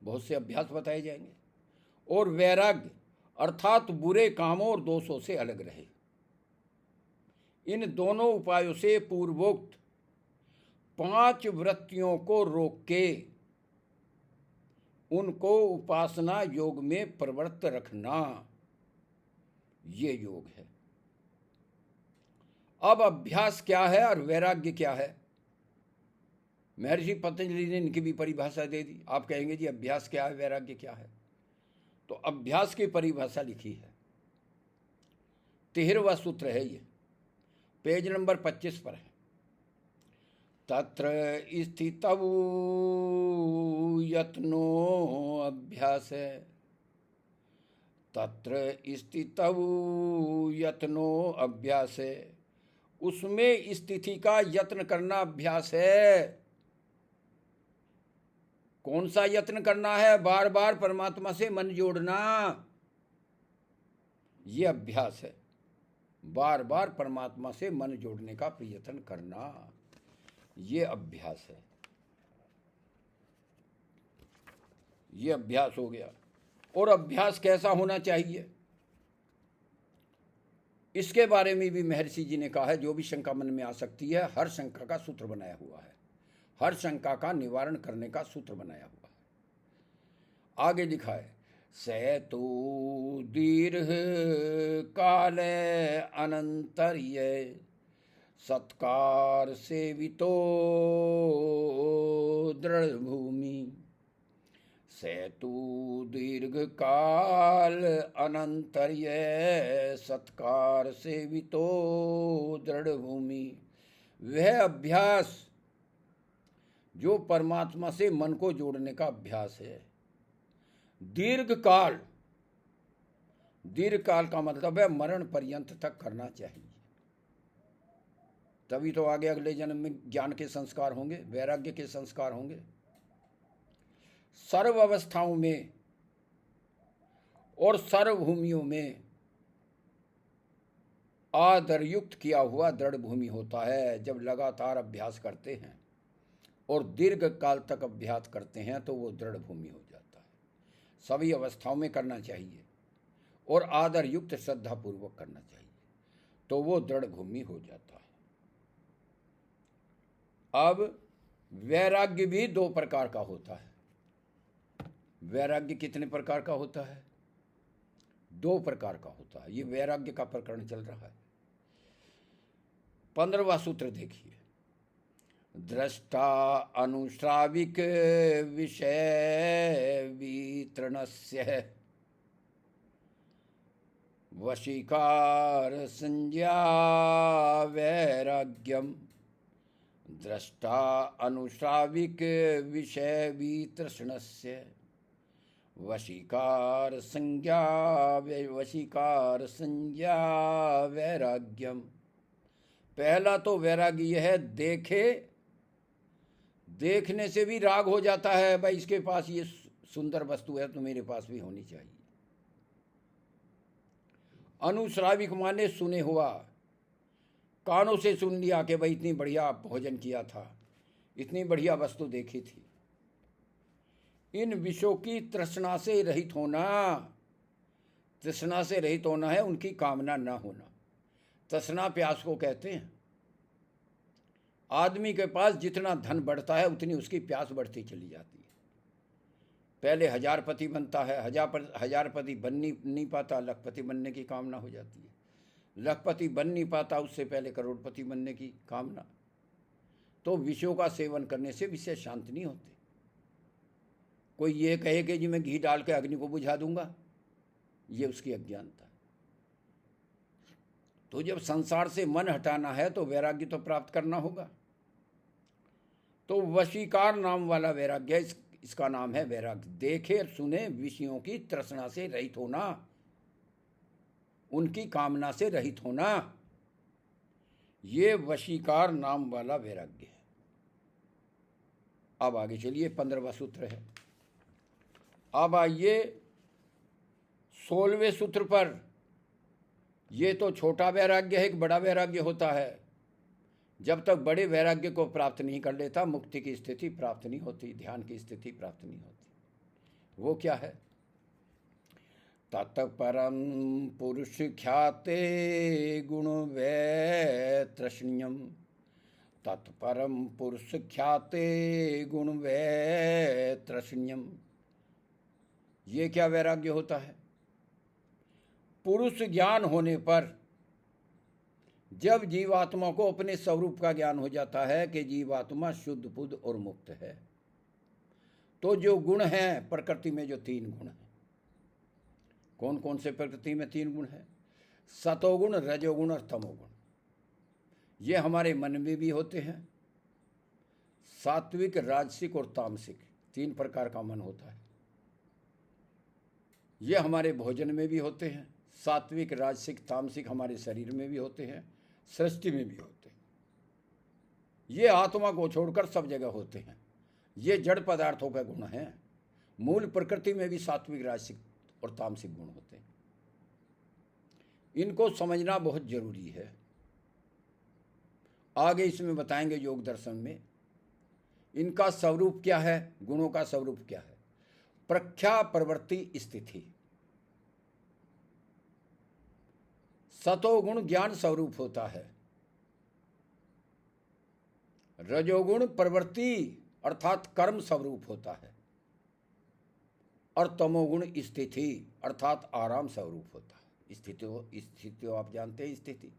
बहुत से अभ्यास बताए जाएंगे। और वैराग्य अर्थात बुरे कामों और दोषों से अलग रहे। इन दोनों उपायों से पूर्वोक्त 5 वृत्तियों को रोक के उनको उपासना योग में प्रवृत्त रखना, ये योग है। अब अभ्यास क्या है और वैराग्य क्या है, महर्षि पतंजलि ने इनकी भी परिभाषा दे दी। आप कहेंगे जी अभ्यास क्या है, वैराग्य क्या है, तो अभ्यास की परिभाषा लिखी है, 13वां सूत्र है, ये पेज नंबर 25 पर है। तत्र स्थितौ यत्नो अभ्यास, तत्र स्थितौ यत्नो अभ्यास, उसमें स्थिति का यत्न करना अभ्यास है। कौन सा यत्न करना है, बार बार परमात्मा से मन जोड़ना, ये अभ्यास है। बार बार परमात्मा से मन जोड़ने का प्रयत्न करना, ये अभ्यास है। ये अभ्यास हो गया। और अभ्यास कैसा होना चाहिए, इसके बारे में भी महर्षि जी ने कहा है। जो भी शंका मन में आ सकती है, हर शंका का सूत्र बनाया हुआ है, हर शंका का निवारण करने का सूत्र बनाया हुआ है। आगे लिखा है, सेतु दीर्घ काल अनंतर्य सत्कार सेवितो दृढ़ भूमि, सेतु दीर्घ काल अनंतर्य सत्कार सेवितो दृढ़ भूमि। वह अभ्यास जो परमात्मा से मन को जोड़ने का अभ्यास है। दीर्घ काल का मतलब है मरण पर्यंत तक करना चाहिए, तभी तो आगे अगले जन्म में ज्ञान के संस्कार होंगे, वैराग्य के संस्कार होंगे। सर्व अवस्थाओं में और सर्वभूमियों में आदरयुक्त किया हुआ दृढ़ भूमि होता है। जब लगातार अभ्यास करते हैं और दीर्घ काल तक अभ्यास करते हैं तो वो दृढ़ भूमि हो जाता है। सभी अवस्थाओं में करना चाहिए और आदरयुक्त श्रद्धापूर्वक करना चाहिए, तो वो दृढ़ भूमि हो जाता है। अब वैराग्य भी 2 प्रकार का होता है। वैराग्य कितने प्रकार का होता है, 2 प्रकार का होता है। ये वैराग्य का प्रकरण चल रहा है। 15वां सूत्र देखिए, दृष्टा अनुश्राविक विषय वितरणस्य वशीकार संज्ञा वैराग्यम। दृष्टा अनुश्राविक विषय वितृष्णस्य वशीकार संज्ञा वैराग्यम। पहला तो वैराग्य यह है, देखने से भी राग हो जाता है, भाई इसके पास ये सुंदर वस्तु है तो मेरे पास भी होनी चाहिए। अनुश्राविक माने सुने हुआ, कानों से सुन लिया कि भाई इतनी बढ़िया भोजन किया था, इतनी बढ़िया वस्तु देखी थी। इन विषयों की तृष्णा से रहित होना है, उनकी कामना न होना। तृष्णा प्यास को कहते हैं। आदमी के पास जितना धन बढ़ता है उतनी उसकी प्यास बढ़ती चली जाती है। पहले हजारपति बनता है, हजारपति बन नहीं पाता, लखपति बनने की कामना हो जाती है। लखपति बन नहीं पाता, उससे पहले करोड़पति बनने की कामना। तो विषयों का सेवन करने से विषय शांत नहीं होते। कोई ये कहे कि जी मैं घी डाल के अग्नि को बुझा दूंगा, ये उसकी अज्ञानता। तो जब संसार से मन हटाना है तो वैराग्य तो प्राप्त करना होगा। तो वशीकार नाम वाला वैराग्य, इसका नाम है वैराग्य। देखे सुने विषयों की तृष्णा से रहित होना, उनकी कामना से रहित होना, ये वशीकार नाम वाला वैराग्य है। अब आगे चलिए, 15वां सूत्र है। अब आइए 16वें सूत्र पर। ये तो छोटा वैराग्य है, एक बड़ा वैराग्य होता है। जब तक बड़े वैराग्य को प्राप्त नहीं कर लेता, मुक्ति की स्थिति प्राप्त नहीं होती, ध्यान की स्थिति प्राप्त नहीं होती। वो क्या है? तत्परम पुरुष ख्याते गुण वैतृष्ण्यम। तत्परम पुरुष ख्याते गुण वैतृष्ण्यम। ये क्या वैराग्य होता है? पुरुष ज्ञान होने पर, जब जीवात्मा को अपने स्वरूप का ज्ञान हो जाता है कि जीवात्मा शुद्ध बुद्ध और मुक्त है, तो जो गुण हैं प्रकृति में, जो 3 गुण हैं, कौन कौन से प्रकृति में 3 गुण हैं? सतोगुण, रजोगुण और तमोगुण। ये हमारे मन में भी होते हैं। सात्विक, राजसिक और तामसिक, 3 प्रकार का मन होता है। ये हमारे भोजन में भी होते हैं। सात्विक, राजसिक, तामसिक हमारे शरीर में भी होते हैं, सृष्टि में भी होते हैं। ये आत्मा को छोड़कर सब जगह होते हैं। ये जड़ पदार्थों का गुण है। मूल प्रकृति में भी सात्विक, राजसिक और तामसिक गुण होते हैं। इनको समझना बहुत जरूरी है। आगे इसमें बताएंगे योग दर्शन में इनका स्वरूप क्या है, गुणों का स्वरूप क्या है। प्रख्या प्रवृत्ति स्थिति। सतोगुण ज्ञान स्वरूप होता है। रजोगुण प्रवृत्ति अर्थात कर्म स्वरूप होता है। और तमोगुण स्थिति अर्थात आराम स्वरूप होता है। स्थिति आप जानते हैं। स्थिति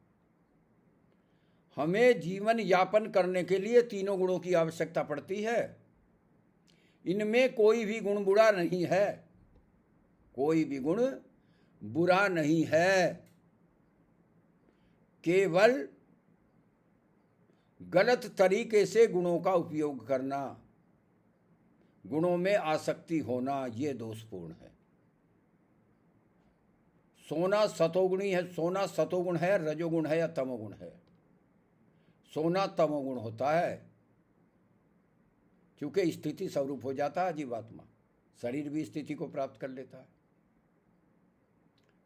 हमें जीवन यापन करने के लिए 3 गुणों की आवश्यकता पड़ती है। इनमें कोई भी गुण बुरा नहीं है, कोई भी गुण बुरा नहीं है। केवल गलत तरीके से गुणों का उपयोग करना, गुणों में आसक्ति होना, ये दोषपूर्ण है। सोना सतोगुणी है, सोना सतोगुण है, रजोगुण है या तमोगुण है? सोना तमोगुण होता है, क्योंकि स्थिति स्वरूप हो जाता है जीवात्मा। शरीर भी स्थिति को प्राप्त कर लेता है।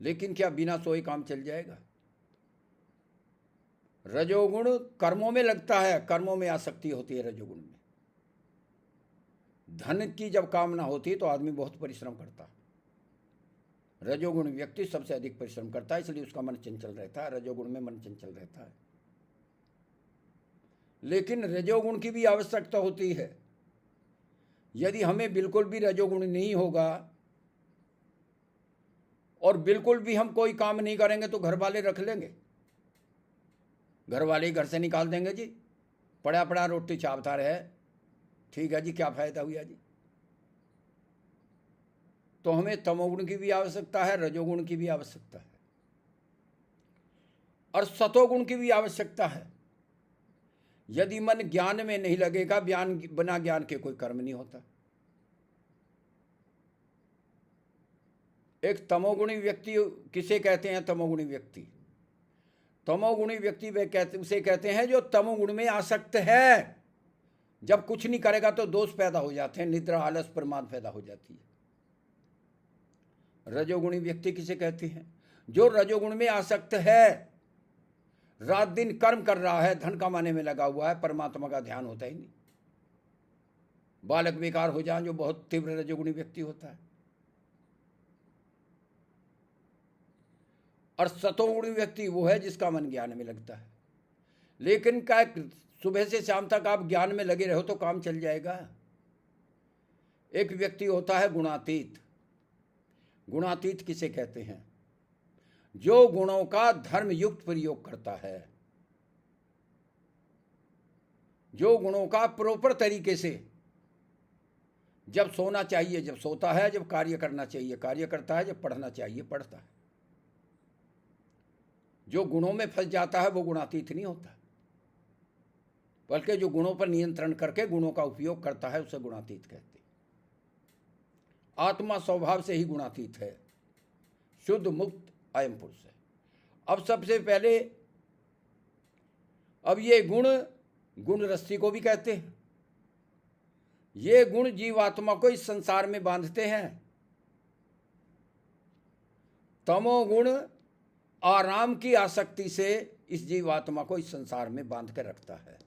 लेकिन क्या बिना सोए काम चल जाएगा? रजोगुण कर्मों में लगता है, कर्मों में आसक्ति होती है रजोगुण में। धन की जब कामना होती है तो आदमी बहुत परिश्रम करता है। रजोगुण व्यक्ति सबसे अधिक परिश्रम करता है, इसलिए उसका मन चंचल रहता है। रजोगुण में मन चंचल रहता है। लेकिन रजोगुण की भी आवश्यकता होती है। यदि हमें बिल्कुल भी रजोगुण नहीं होगा और बिल्कुल भी हम कोई काम नहीं करेंगे तो घर वाले रख लेंगे, घर वाले घर से निकाल देंगे जी। पड़ा पड़ा रोटी चावता रहे, ठीक है जी, क्या फायदा हुआ जी। तो हमें तमोगुण की भी आवश्यकता है, रजोगुण की भी आवश्यकता है और सतोगुण की भी आवश्यकता है। यदि मन ज्ञान में नहीं लगेगा, बिना ज्ञान के कोई कर्म नहीं होता। एक तमोगुणी व्यक्ति किसे कहते हैं? तमोगुणी व्यक्ति, तमोगुणी व्यक्ति वे उसे कहते हैं जो तमोगुण में आसक्त है। जब कुछ नहीं करेगा तो दोष पैदा हो जाते हैं, निद्रा, आलस, प्रमाद पैदा हो जाती है। रजोगुणी व्यक्ति किसे कहते हैं? जो रजोगुण में आसक्त है, रात दिन कर्म कर रहा है, धन कमाने में लगा हुआ है, परमात्मा का ध्यान होता ही नहीं। बालक बेकार हो जाए, जो बहुत तीव्र रजोगुणी व्यक्ति होता है। और सतोगुणी व्यक्ति वो है जिसका मन ज्ञान में लगता है। लेकिन क्या सुबह से शाम तक आप ज्ञान में लगे रहो तो काम चल जाएगा? एक व्यक्ति होता है गुणातीत। गुणातीत किसे कहते हैं? जो गुणों का धर्म युक्त प्रयोग करता है, जो गुणों का प्रॉपर तरीके से, जब सोना चाहिए जब सोता है, जब कार्य करना चाहिए कार्य करता है, जब पढ़ना चाहिए पढ़ता है। जो गुणों में फंस जाता है वो गुणातीत नहीं होता, बल्कि जो गुणों पर नियंत्रण करके गुणों का उपयोग करता है उसे गुणातीत कहते हैं। आत्मा स्वभाव से ही गुणातीत है, शुद्ध मुक्त अयम पुरुष है। अब सबसे पहले, अब ये गुण रस्सी को भी कहते हैं। ये गुण जीवात्मा को इस संसार में बांधते हैं। तमोगुण आराम की आसक्ति से इस जीवात्मा को इस संसार में बांध कर रखता है।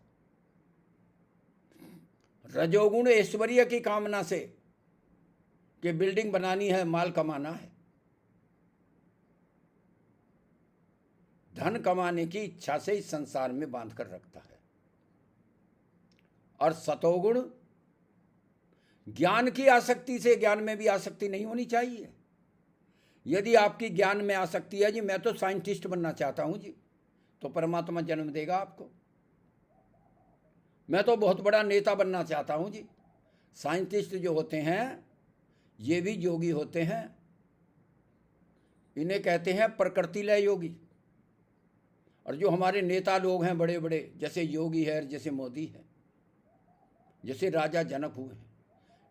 रजोगुण ऐश्वर्य की कामना से कि बिल्डिंग बनानी है, माल कमाना है, धन कमाने की इच्छा से इस संसार में बांध कर रखता है। और सतोगुण ज्ञान की आसक्ति से, ज्ञान में भी आसक्ति नहीं होनी चाहिए। यदि आपकी ज्ञान में आसक्ति है जी, मैं तो साइंटिस्ट बनना चाहता हूं जी, तो परमात्मा जन्म देगा आपको। मैं तो बहुत बड़ा नेता बनना चाहता हूं जी। साइंटिस्ट जो होते हैं ये भी योगी होते हैं, इन्हें कहते हैं प्रकृति लय योगी। और जो हमारे नेता लोग हैं बड़े बड़े, जैसे योगी है, जैसे मोदी है, जैसे राजा जनक हुए हैं,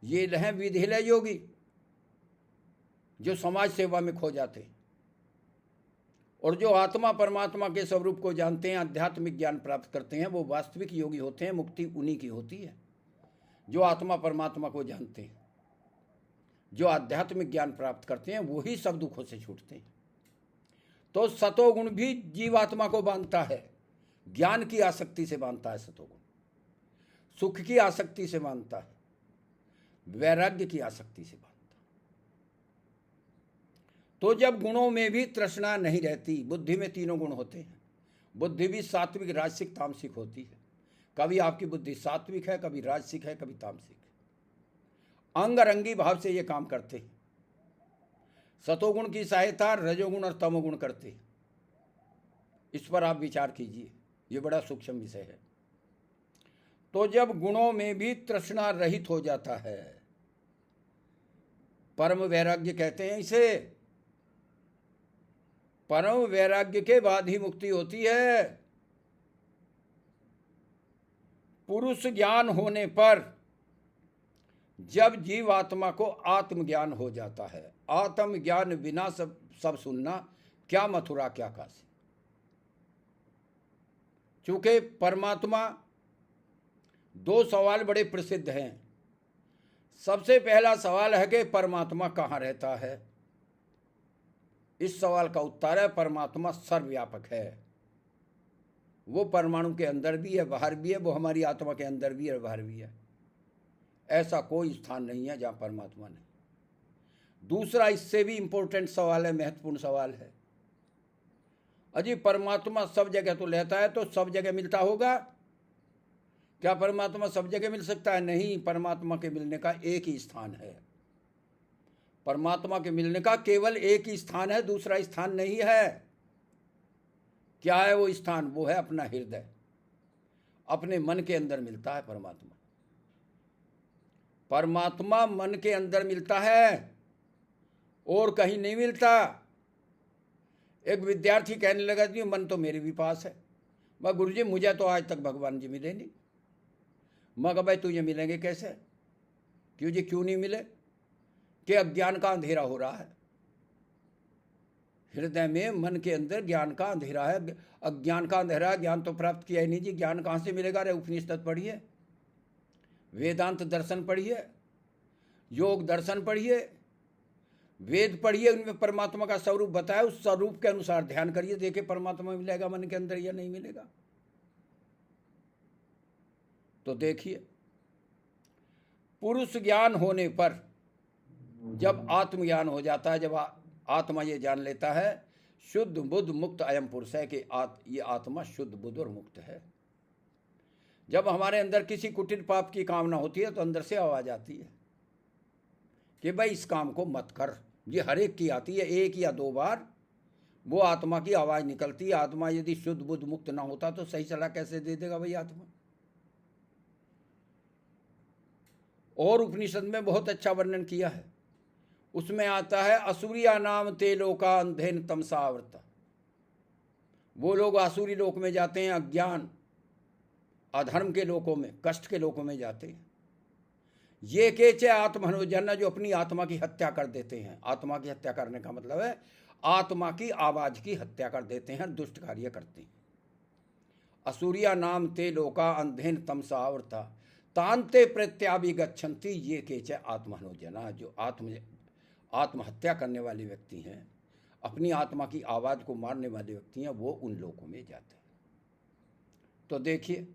ये हैं विधि लय योगी, जो समाज सेवा में खो जाते हैं। और जो आत्मा परमात्मा के स्वरूप को जानते हैं, आध्यात्मिक ज्ञान प्राप्त करते हैं, वो वास्तविक योगी होते हैं। मुक्ति उन्हीं की होती है जो आत्मा परमात्मा को जानते हैं, जो आध्यात्मिक ज्ञान प्राप्त करते हैं, वही सब दुखों से छूटते हैं। तो सतोगुण भी जीवात्मा को बांधता है, ज्ञान की आसक्ति से बांधता है। सतोगुण सुख की आसक्ति से बांधता है, वैराग्य की आसक्ति से बांधता है। तो जब गुणों में भी तृष्णा नहीं रहती, बुद्धि में तीनों गुण होते हैं। बुद्धि भी सात्विक, राजसिक, तामसिक होती है। कभी आपकी बुद्धि सात्विक है, कभी राजसिक है, कभी तामसिक है। अंग रंगी भाव से ये काम करते हैं। सतोगुण की सहायता रजोगुण और तमोगुण करते हैं। इस पर आप विचार कीजिए, ये बड़ा सूक्ष्म विषय है। तो जब गुणों में भी तृष्णा रहित हो जाता है, परम वैराग्य कहते हैं इसे। परम वैराग्य के बाद ही मुक्ति होती है। पुरुष ज्ञान होने पर जब जीवात्मा को आत्मज्ञान हो जाता है, आत्मज्ञान बिना सब सुनना, क्या मथुरा क्या काशी। चूंकि परमात्मा, दो सवाल बड़े प्रसिद्ध हैं। सबसे पहला सवाल है कि परमात्मा कहाँ रहता है। इस सवाल का उत्तर है परमात्मा सर्वव्यापक है। वो परमाणु के अंदर भी है, बाहर भी है। वो हमारी आत्मा के अंदर भी है, बाहर भी है। ऐसा कोई स्थान नहीं है जहाँ परमात्मा नहीं। दूसरा, इससे भी इंपॉर्टेंट सवाल है, महत्वपूर्ण सवाल है, अजी परमात्मा सब जगह तो रहता है, तो सब जगह मिलता होगा क्या? परमात्मा सब जगह मिल सकता है? नहीं, परमात्मा के मिलने का एक ही स्थान है। परमात्मा के मिलने का केवल एक ही स्थान है, दूसरा स्थान नहीं है। क्या है वो स्थान? वो है अपना हृदय। अपने मन के अंदर मिलता है परमात्मा। परमात्मा मन के अंदर मिलता है और कहीं नहीं मिलता। एक विद्यार्थी कहने लगा जी मन तो मेरे भी पास है। मैं गुरुजी मुझे तो आज तक भगवान जी मिले नहीं। मैं कहा भाई तुझे मिलेंगे कैसे? क्यों जी क्यों नहीं मिले? कि अज्ञान का अंधेरा हो रहा है हृदय में, मन के अंदर ज्ञान का अंधेरा है, अज्ञान का अंधेरा। ज्ञान तो प्राप्त किया ही नहीं जी, ज्ञान कहाँ से मिलेगा? अरे उपनिषद पढ़िए, वेदांत दर्शन पढ़िए, योग दर्शन पढ़िए, वेद पढ़िए, उनमें परमात्मा का स्वरूप बताया, उस स्वरूप के अनुसार ध्यान करिए, देखिए परमात्मा मिलेगा मन के अंदर या नहीं मिलेगा। तो देखिए पुरुष ज्ञान होने पर, जब आत्मज्ञान हो जाता है, जब आत्मा ये जान लेता है शुद्ध बुद्ध मुक्त अयम पुरुष है कि ये आत्मा शुद्ध बुद्ध और मुक्त है। जब हमारे अंदर किसी कुटिल पाप की कामना होती है तो अंदर से आवाज आती है कि भाई इस काम को मत कर। ये हर एक की आती है, एक या दो बार वो आत्मा की आवाज निकलती है। आत्मा यदि शुद्ध बुद्ध मुक्त ना होता तो सही सलाह कैसे दे देगा भाई आत्मा? और उपनिषद में बहुत अच्छा वर्णन किया है, उसमें आता है असुरिया नाम ते लोका अंधेन तमसावृता। वो लोग आसुरी लोक में जाते हैं, अज्ञान अधर्म के लोकों में, कष्ट के लोकों में जाते हैं। ये केचे आत्महनोजन, जो अपनी आत्मा की हत्या कर देते हैं। आत्मा की हत्या करने का मतलब है आत्मा की आवाज की हत्या कर देते हैं, दुष्ट कार्य करते हैं। असुरिया नाम ते लोका अंधेन तमसावृता तांते प्रत्याभिगच्छन्ति ये केचे आत्महनोजना। जो आत्महत्या करने वाले व्यक्ति हैं, अपनी आत्मा की आवाज को मारने वाले व्यक्ति हैं, वो उन लोकों में जाते हैं। तो देखिए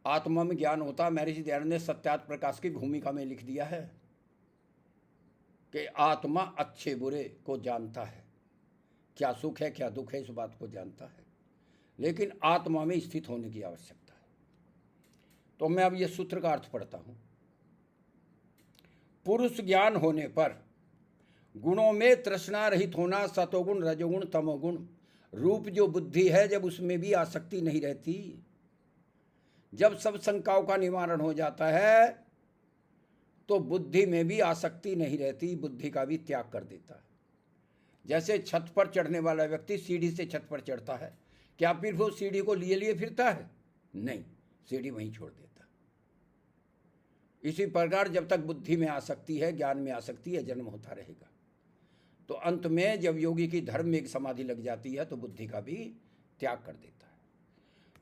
आत्मा में ज्ञान होता है। महर्षि दयानंद ने सत्यार्थ प्रकाश की भूमिका में लिख दिया है कि आत्मा अच्छे बुरे को जानता है, क्या सुख है क्या दुख है इस बात को जानता है, लेकिन आत्मा में स्थित होने की आवश्यकता है। तो मैं अब ये सूत्र का अर्थ पढ़ता हूं। पुरुष ज्ञान होने पर गुणों में तृष्णा रहित होना, सतोगुण रजोगुण तमोगुण रूप जो बुद्धि है, जब उसमें भी आसक्ति नहीं रहती, जब सब शंकाओं का निवारण हो जाता है तो बुद्धि में भी आसक्ति नहीं रहती, बुद्धि का भी त्याग कर देता है। जैसे छत पर चढ़ने वाला व्यक्ति सीढ़ी से छत पर चढ़ता है, क्या फिर वो सीढ़ी को लिए लिए फिरता है? नहीं, सीढ़ी वहीं छोड़ देता। इसी प्रकार जब तक बुद्धि में आसक्ति है, ज्ञान में आसक्ति है, जन्म होता रहेगा। तो अंत में जब योगी की धर्म में एक समाधि लग जाती है तो बुद्धि का भी त्याग कर देता है।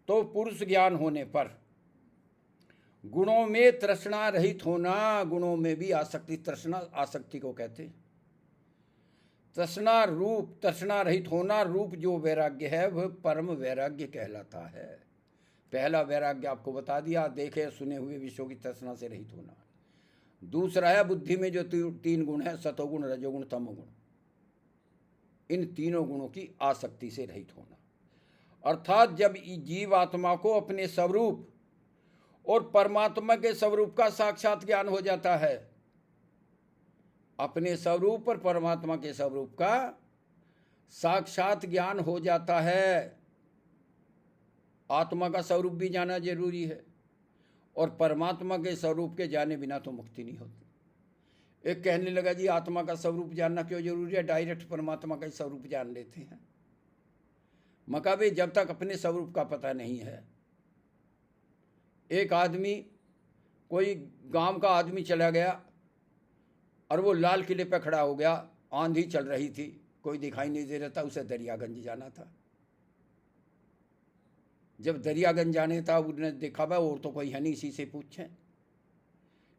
तो पुरुष ज्ञान होने पर गुणों में तृष्णा रहित होना, गुणों में भी आसक्ति, तृष्णा आसक्ति को कहते हैं। तृष्णा रहित होना, रूप जो वैराग्य है वह परम वैराग्य कहलाता है। पहला वैराग्य आपको बता दिया, देखे सुने हुए विषयों की तृष्णा से रहित होना। दूसरा है बुद्धि में जो तीन गुण है, सतोगुण रजोगुण तमोगुण, इन तीनों गुणों की आसक्ति से रहित होना। अर्थात जब जीव आत्मा को अपने स्वरूप और परमात्मा के स्वरूप का साक्षात ज्ञान हो जाता है, अपने स्वरूप और परमात्मा के स्वरूप का साक्षात ज्ञान हो जाता है। आत्मा का स्वरूप भी जाना जरूरी है और परमात्मा के स्वरूप के जाने बिना तो मुक्ति नहीं होती। एक कहने लगा जी आत्मा का स्वरूप जानना क्यों जरूरी है, डायरेक्ट परमात्मा का स्वरूप जान लेते हैं। मकाबे जब तक अपने स्वरूप का पता नहीं है, एक आदमी, कोई गांव का आदमी चला गया और वो लाल किले पे खड़ा हो गया, आंधी चल रही थी, कोई दिखाई नहीं दे रहा था, उसे दरियागंज जाना था। जब दरियागंज जाने था उसने देखा भाई और तो कोई है नहीं, इसी से पूछें।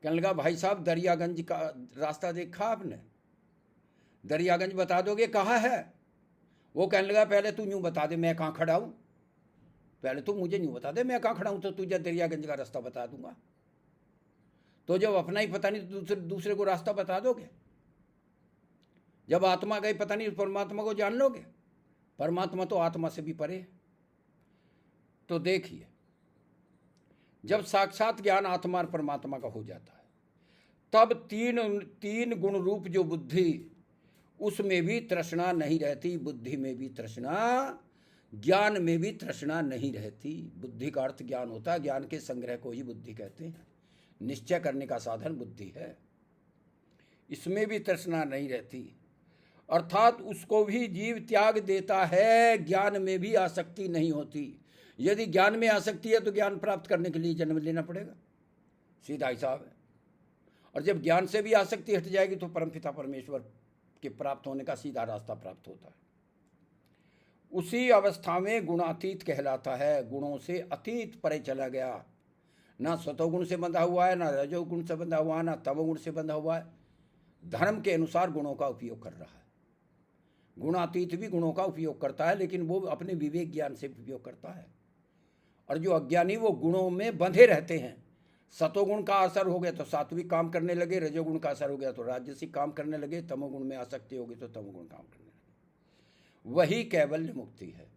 कहने लगा भाई साहब दरियागंज का रास्ता देखा आपने? दरियागंज बता दोगे कहाँ है? वो कहने लगा पहले तू यूँ बता दे मैं कहाँ खड़ा हूँ, पहले तू मुझे यूँ बता दे मैं कहाँ खड़ा हूँ, तो तुझे दरियागंज का रास्ता बता दूंगा। तो जब अपना ही पता नहीं तो दूसरे को रास्ता बता दोगे? जब आत्मा का ही पता नहीं परमात्मा को जान लोगे? परमात्मा तो आत्मा से भी परे है। तो देखिए जब साक्षात ज्ञान आत्मा और परमात्मा का हो जाता है, तब तीन गुण रूप जो बुद्धि, उसमें भी तृष्णा नहीं रहती, बुद्धि में भी तृष्णा ज्ञान में भी तृष्णा नहीं रहती। बुद्धि का अर्थ ज्ञान होता है, ज्ञान के संग्रह को ही बुद्धि कहते हैं। निश्चय करने का साधन बुद्धि है, इसमें भी तृष्णा नहीं रहती। अर्थात उसको भी जीव त्याग देता है, ज्ञान में भी आसक्ति नहीं होती। यदि ज्ञान में आसक्ति है तो ज्ञान प्राप्त करने के लिए जन्म लेना पड़ेगा, सीधा हिसाब है। और जब ज्ञान से भी आसक्ति हट जाएगी तो परमपिता परमेश्वर के प्राप्त होने का सीधा रास्ता प्राप्त होता है। उसी अवस्था में गुणातीत कहलाता है, गुणों से अतीत परे चला गया। ना सतोगुण से बंधा हुआ है, ना रजोगुण से बंधा हुआ है, ना तमोगुण से बंधा हुआ है। धर्म के अनुसार गुणों का उपयोग कर रहा है। गुणातीत भी गुणों का उपयोग करता है, लेकिन वो अपने विवेक ज्ञान से उपयोग करता है। और जो अज्ञानी वो गुणों में बंधे रहते हैं। सतोगुण का असर हो गया तो सात्विक काम करने लगे, रजोगुण का असर हो गया तो राजसिक काम करने लगे, तमोगुण में आसक्ति होगी तो तमोगुण काम करने लगे। वही कैवल्य मुक्ति है।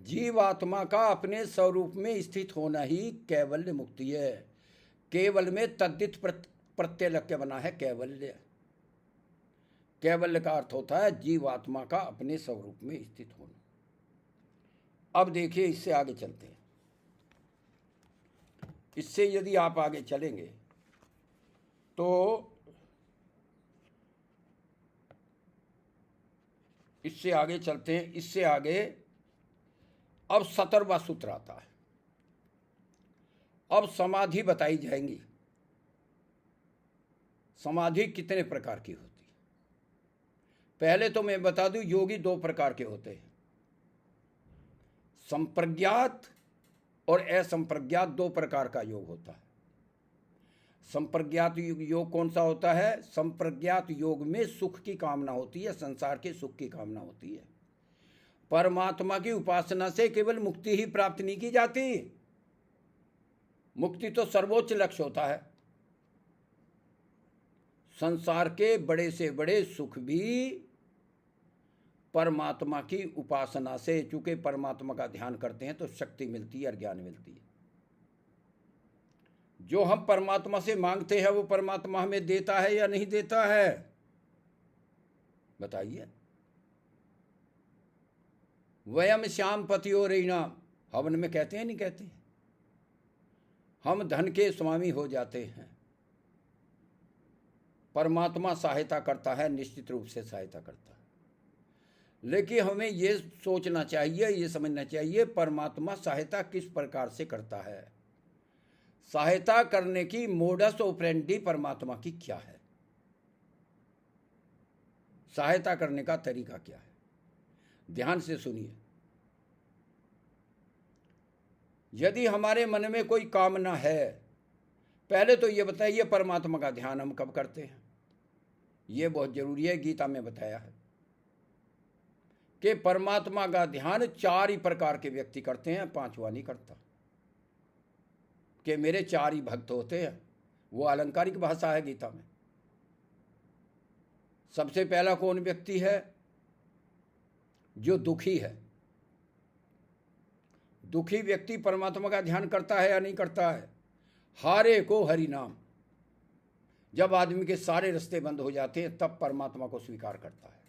जीवात्मा का अपने स्वरूप में स्थित होना ही कैवल्य मुक्ति है। केवल में तद्धित प्रत्यय लग के बना है कैवल्य। कैवल्य का अर्थ होता है जीवात्मा का अपने स्वरूप में स्थित होना। अब देखिए, इससे आगे चलते हैं। इससे यदि आप आगे चलेंगे तो इससे आगे चलते हैं। इससे आगे अब 17वां सूत्र आता है। अब समाधि बताई जाएंगी। समाधि कितने प्रकार की होती है? पहले तो मैं बता दूं, योगी 2 प्रकार के होते हैं। संप्रज्ञात और असंप्रज्ञात 2 प्रकार का योग होता है। संप्रज्ञात योग कौन सा होता है? संप्रज्ञात योग में सुख की कामना होती है, संसार के सुख की कामना होती है। परमात्मा की उपासना से केवल मुक्ति ही प्राप्त नहीं की जाती। मुक्ति तो सर्वोच्च लक्ष्य होता है। संसार के बड़े से बड़े सुख भी परमात्मा की उपासना से, चूंकि परमात्मा का ध्यान करते हैं तो शक्ति मिलती है और ज्ञान मिलती है। जो हम परमात्मा से मांगते हैं वो परमात्मा हमें देता है या नहीं देता है? बताइए। वयम श्याम पतियोरयिणाम हवन में कहते हैं, नहीं कहते हैं? हम धन के स्वामी हो जाते हैं। परमात्मा सहायता करता है, निश्चित रूप से सहायता करता है। लेकिन हमें ये सोचना चाहिए, ये समझना चाहिए, परमात्मा सहायता किस प्रकार से करता है। सहायता करने की मोडस ऑपरेंडी परमात्मा की क्या है? सहायता करने का तरीका क्या है? ध्यान से सुनिए। यदि हमारे मन में कोई कामना है, पहले तो ये बताइए परमात्मा का ध्यान हम कब करते हैं? ये बहुत जरूरी है। गीता में बताया है कि परमात्मा का ध्यान 4 ही प्रकार के व्यक्ति करते हैं, 5वां नहीं करता। कि मेरे 4 ही भक्त होते हैं, वो अलंकारिक भाषा है गीता में। सबसे पहला कौन व्यक्ति है? जो दुखी है। दुखी व्यक्ति परमात्मा का ध्यान करता है या नहीं करता है? हारे को हरि नाम। जब आदमी के सारे रास्ते बंद हो जाते हैं तब परमात्मा को स्वीकार करता है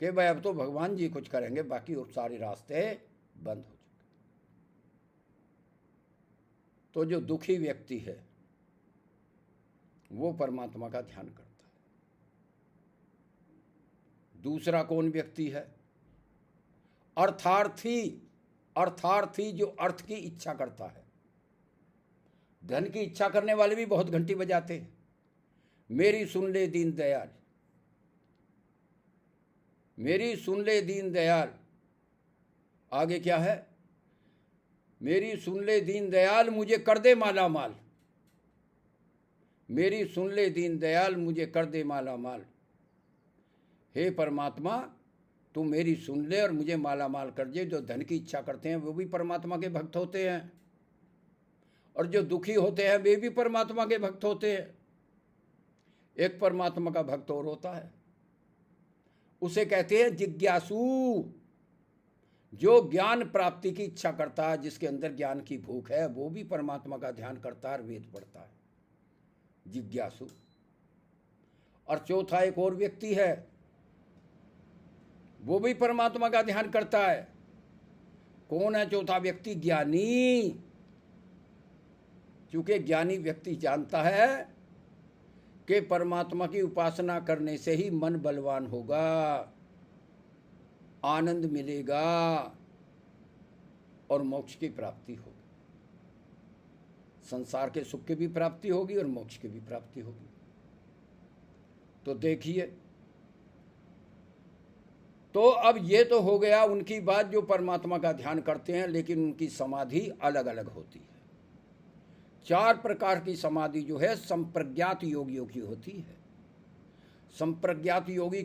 कि भाई अब तो भगवान जी कुछ करेंगे, बाकी और सारे रास्ते बंद हो चुके। तो जो दुखी व्यक्ति है वो परमात्मा का ध्यान करता है। दूसरा कौन व्यक्ति है? अर्थार्थी। अर्थार्थी जो अर्थ की इच्छा करता है। धन की इच्छा करने वाले भी बहुत घंटी बजाते हैं, मेरी सुन ले दीन दयाल, मेरी सुन ले दीन दयाल। आगे क्या है? मेरी सुन ले दीन दयाल, मुझे कर दे माला माल। मेरी सुन ले दीन दयाल, मुझे कर दे माला माल। हे परमात्मा, तू मेरी सुन ले और मुझे माला माल कर दे। जो धन की इच्छा करते हैं वो भी परमात्मा के भक्त होते हैं, और जो दुखी होते हैं वे भी परमात्मा के भक्त होते हैं। एक परमात्मा का भक्त और होता है, उसे कहते हैं जिज्ञासु। जो ज्ञान प्राप्ति की इच्छा करता है, जिसके अंदर ज्ञान की भूख है, वो भी परमात्मा का ध्यान करता है और वेद पढ़ता है, जिज्ञासु। और चौथा एक और व्यक्ति है, वो भी परमात्मा का ध्यान करता है, कौन है चौथा व्यक्ति? ज्ञानी। क्योंकि ज्ञानी व्यक्ति जानता है कि परमात्मा की उपासना करने से ही मन बलवान होगा, आनंद मिलेगा और मोक्ष की प्राप्ति होगी। संसार के सुख की भी प्राप्ति होगी और मोक्ष की भी प्राप्ति होगी। तो देखिए, तो अब ये तो हो गया उनकी बात जो परमात्मा का ध्यान करते हैं, लेकिन उनकी समाधि अलग अलग होती है। 4 प्रकार की समाधि जो है संप्रज्ञात योगियों की होती है। संप्रज्ञात योगी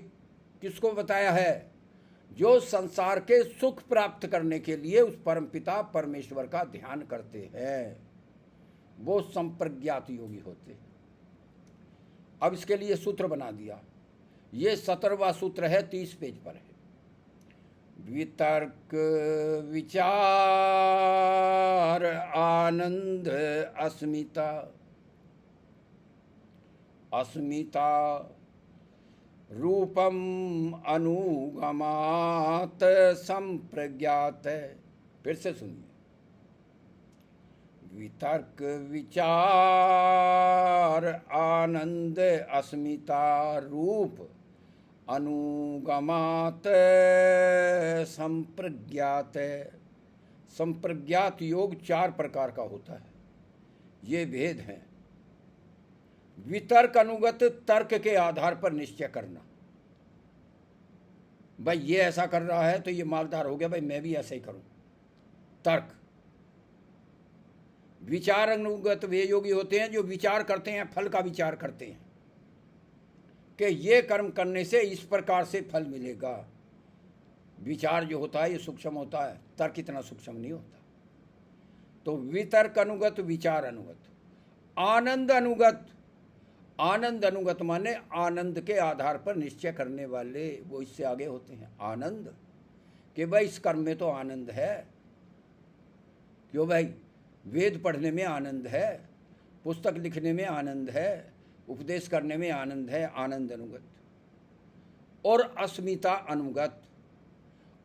किसको बताया है? जो संसार के सुख प्राप्त करने के लिए उस परमपिता परमेश्वर का ध्यान करते हैं, वो संप्रज्ञात योगी होते हैं। अब इसके लिए सूत्र बना दिया। ये 17वां सूत्र है, 30 पेज पर है। वितर्क विचार आनंद अस्मिता। अस्मिता रूपम अनुगमात संप्रज्ञात। फिर से सुनिए। वितर्क विचार आनंद अस्मिता रूप अनुगमात संप्रज्ञात। संप्रज्ञात योग 4 प्रकार का होता है। ये भेद हैं। वितर्क अनुगत, तर्क के आधार पर निश्चय करना। भाई ये ऐसा कर रहा है तो ये मालदार हो गया, भाई मैं भी ऐसा ही करूं, तर्क। विचार अनुगत वे योगी होते हैं जो विचार करते हैं, फल का विचार करते हैं कि ये कर्म करने से इस प्रकार से फल मिलेगा। विचार जो होता है ये सूक्ष्म होता है, तर्क इतना सूक्ष्म नहीं होता। तो वितर्क अनुगत, विचार अनुगत। आनंद अनुगत, आनंद अनुगत माने आनंद के आधार पर निश्चय करने वाले, वो इससे आगे होते हैं। आनंद कि भाई इस कर्म में तो आनंद है। क्यों भाई? वेद पढ़ने में आनंद है, पुस्तक लिखने में आनंद है, उपदेश करने में आनंद है। आनंद अनुगत। और अस्मिता अनुगत।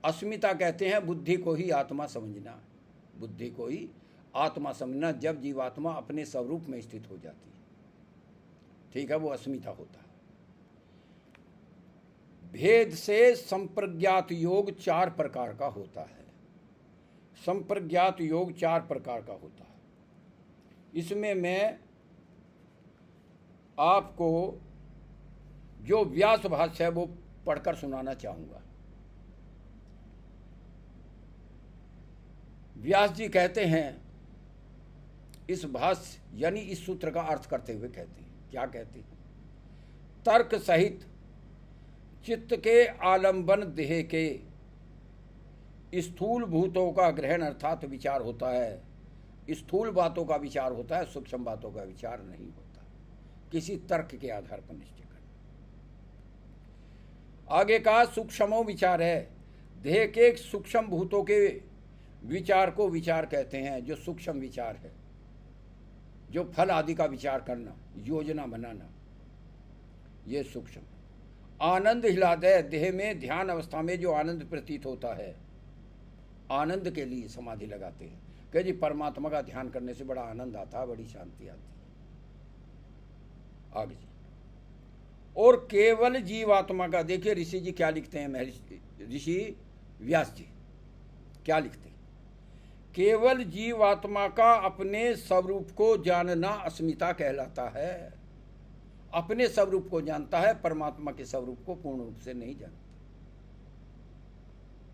अस्मिता कहते हैं बुद्धि को ही आत्मा समझना। बुद्धि को ही आत्मा समझना, जब जीवात्मा अपने स्वरूप में स्थित हो जाती है, ठीक है, वो अस्मिता होता है। भेद से संप्रज्ञात योग 4 प्रकार का होता है। संप्रज्ञात योग 4 प्रकार का होता है। इसमें मैं आपको जो व्यास भाष्य है वो पढ़कर सुनाना चाहूंगा। व्यास जी कहते हैं, इस भाष्य यानी इस सूत्र का अर्थ करते हुए कहते हैं, क्या कहते हैं? तर्क सहित चित्त के आलंबन देह के स्थूल भूतों का ग्रहण अर्थात विचार होता है। स्थूल बातों का विचार होता है, सूक्ष्म बातों का विचार नहीं होता। किसी तर्क के आधार पर निश्चय करना। आगे का सूक्ष्मो विचार है। देह के सूक्ष्म भूतों के विचार को विचार कहते हैं, जो सूक्ष्म विचार है, जो फल आदि का विचार करना, योजना बनाना, ये सूक्ष्म। आनंद हिलादय, देह में ध्यान अवस्था में जो आनंद प्रतीत होता है, आनंद के लिए समाधि लगाते हैं कि जी परमात्मा का ध्यान करने से बड़ा आनंद आता है, बड़ी शांति आती है। आगे जी। और केवल जीवात्मा का, देखिए ऋषि जी क्या लिखते हैं, महर्षि ऋषि व्यास जी क्या लिखते हैं? केवल जीवात्मा का अपने स्वरूप को जानना अस्मिता कहलाता है। अपने स्वरूप को जानता है, परमात्मा के स्वरूप को पूर्ण रूप से नहीं जानता,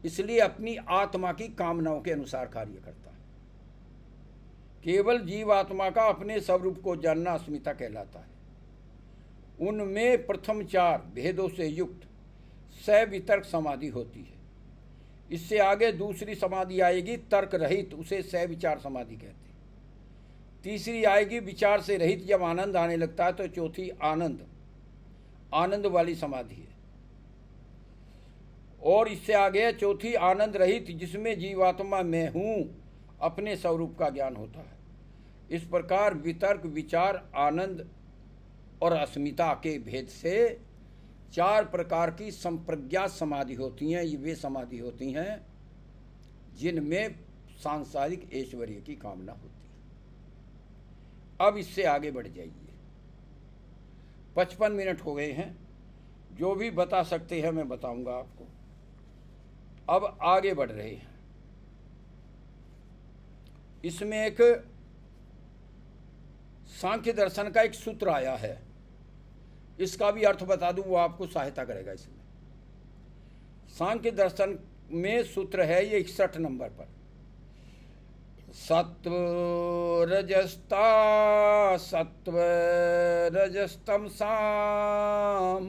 इसलिए अपनी आत्मा की कामनाओं के अनुसार कार्य करता है। केवल जीवात्मा का अपने स्वरूप को जानना अस्मिता कहलाता है। उनमें प्रथम 4 भेदों से युक्त सवितर्क समाधि होती है। इससे आगे दूसरी समाधि आएगी तर्क रहित, उसे सविचार समाधि कहते हैं। तीसरी आएगी विचार से रहित, जब आनंद आने लगता है तो चौथी आनंद, आनंद वाली समाधि है। और इससे आगे चौथी आनंद रहित, जिसमें जीवात्मा मैं हूं, अपने स्वरूप का ज्ञान होता है। इस प्रकार वितर्क, विचार, आनंद और अस्मिता के भेद से 4 प्रकार की संप्रज्ञात समाधि होती हैं। ये वे समाधि होती हैं जिनमें सांसारिक ऐश्वर्य की कामना होती है। अब इससे आगे बढ़ जाइए। 55 मिनट हो गए हैं। जो भी बता सकते हैं मैं बताऊंगा आपको। अब आगे बढ़ रहे हैं। इसमें एक सांख्य दर्शन का एक सूत्र आया है, इसका भी अर्थ बता दूं, वो आपको सहायता करेगा। इसमें सांख्य दर्शन में सूत्र है ये 61 नंबर पर। सत्व रजस्ता सत्व रजस्तम साम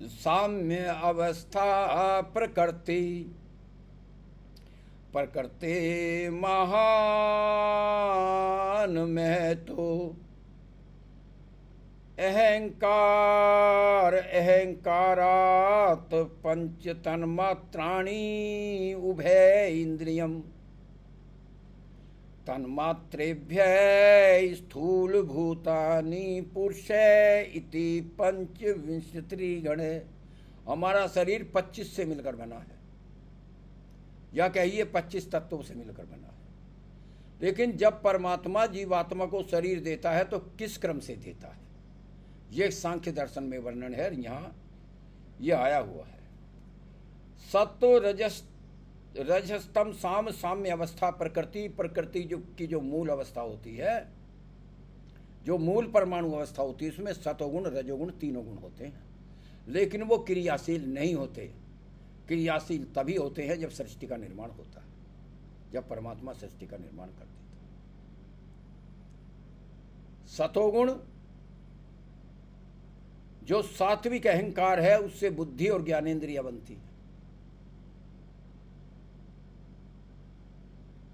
साम्य अवस्था प्रकृति प्रकृति महान में तो अहंकार अहंकारात पंच तन्मात्राणि उभय इंद्रियम तन्मात्रेभ्य स्थूल भूतानि पुरुष इति पंचविंशति गण। हमारा शरीर 25 से मिलकर बना है, या कहिए 25 तत्वों से मिलकर बना है। लेकिन जब परमात्मा जीवात्मा को शरीर देता है तो किस क्रम से देता है, ये सांख्य दर्शन में वर्णन है। यहाँ ये आया हुआ है। सत्व रजस्तम साम साम्य अवस्था प्रकृति प्रकृति जो मूल अवस्था होती है, जो मूल परमाणु अवस्था होती है, उसमें सतोगुण रजोगुण तीनों गुण होते हैं, लेकिन वो क्रियाशील नहीं होते। क्रियाशील तभी होते हैं जब सृष्टि का निर्माण होता है, जब परमात्मा सृष्टि का निर्माण कर देता है। सतोगुण जो सात्विक अहंकार है, उससे बुद्धि और ज्ञानेंद्रिय बनती है।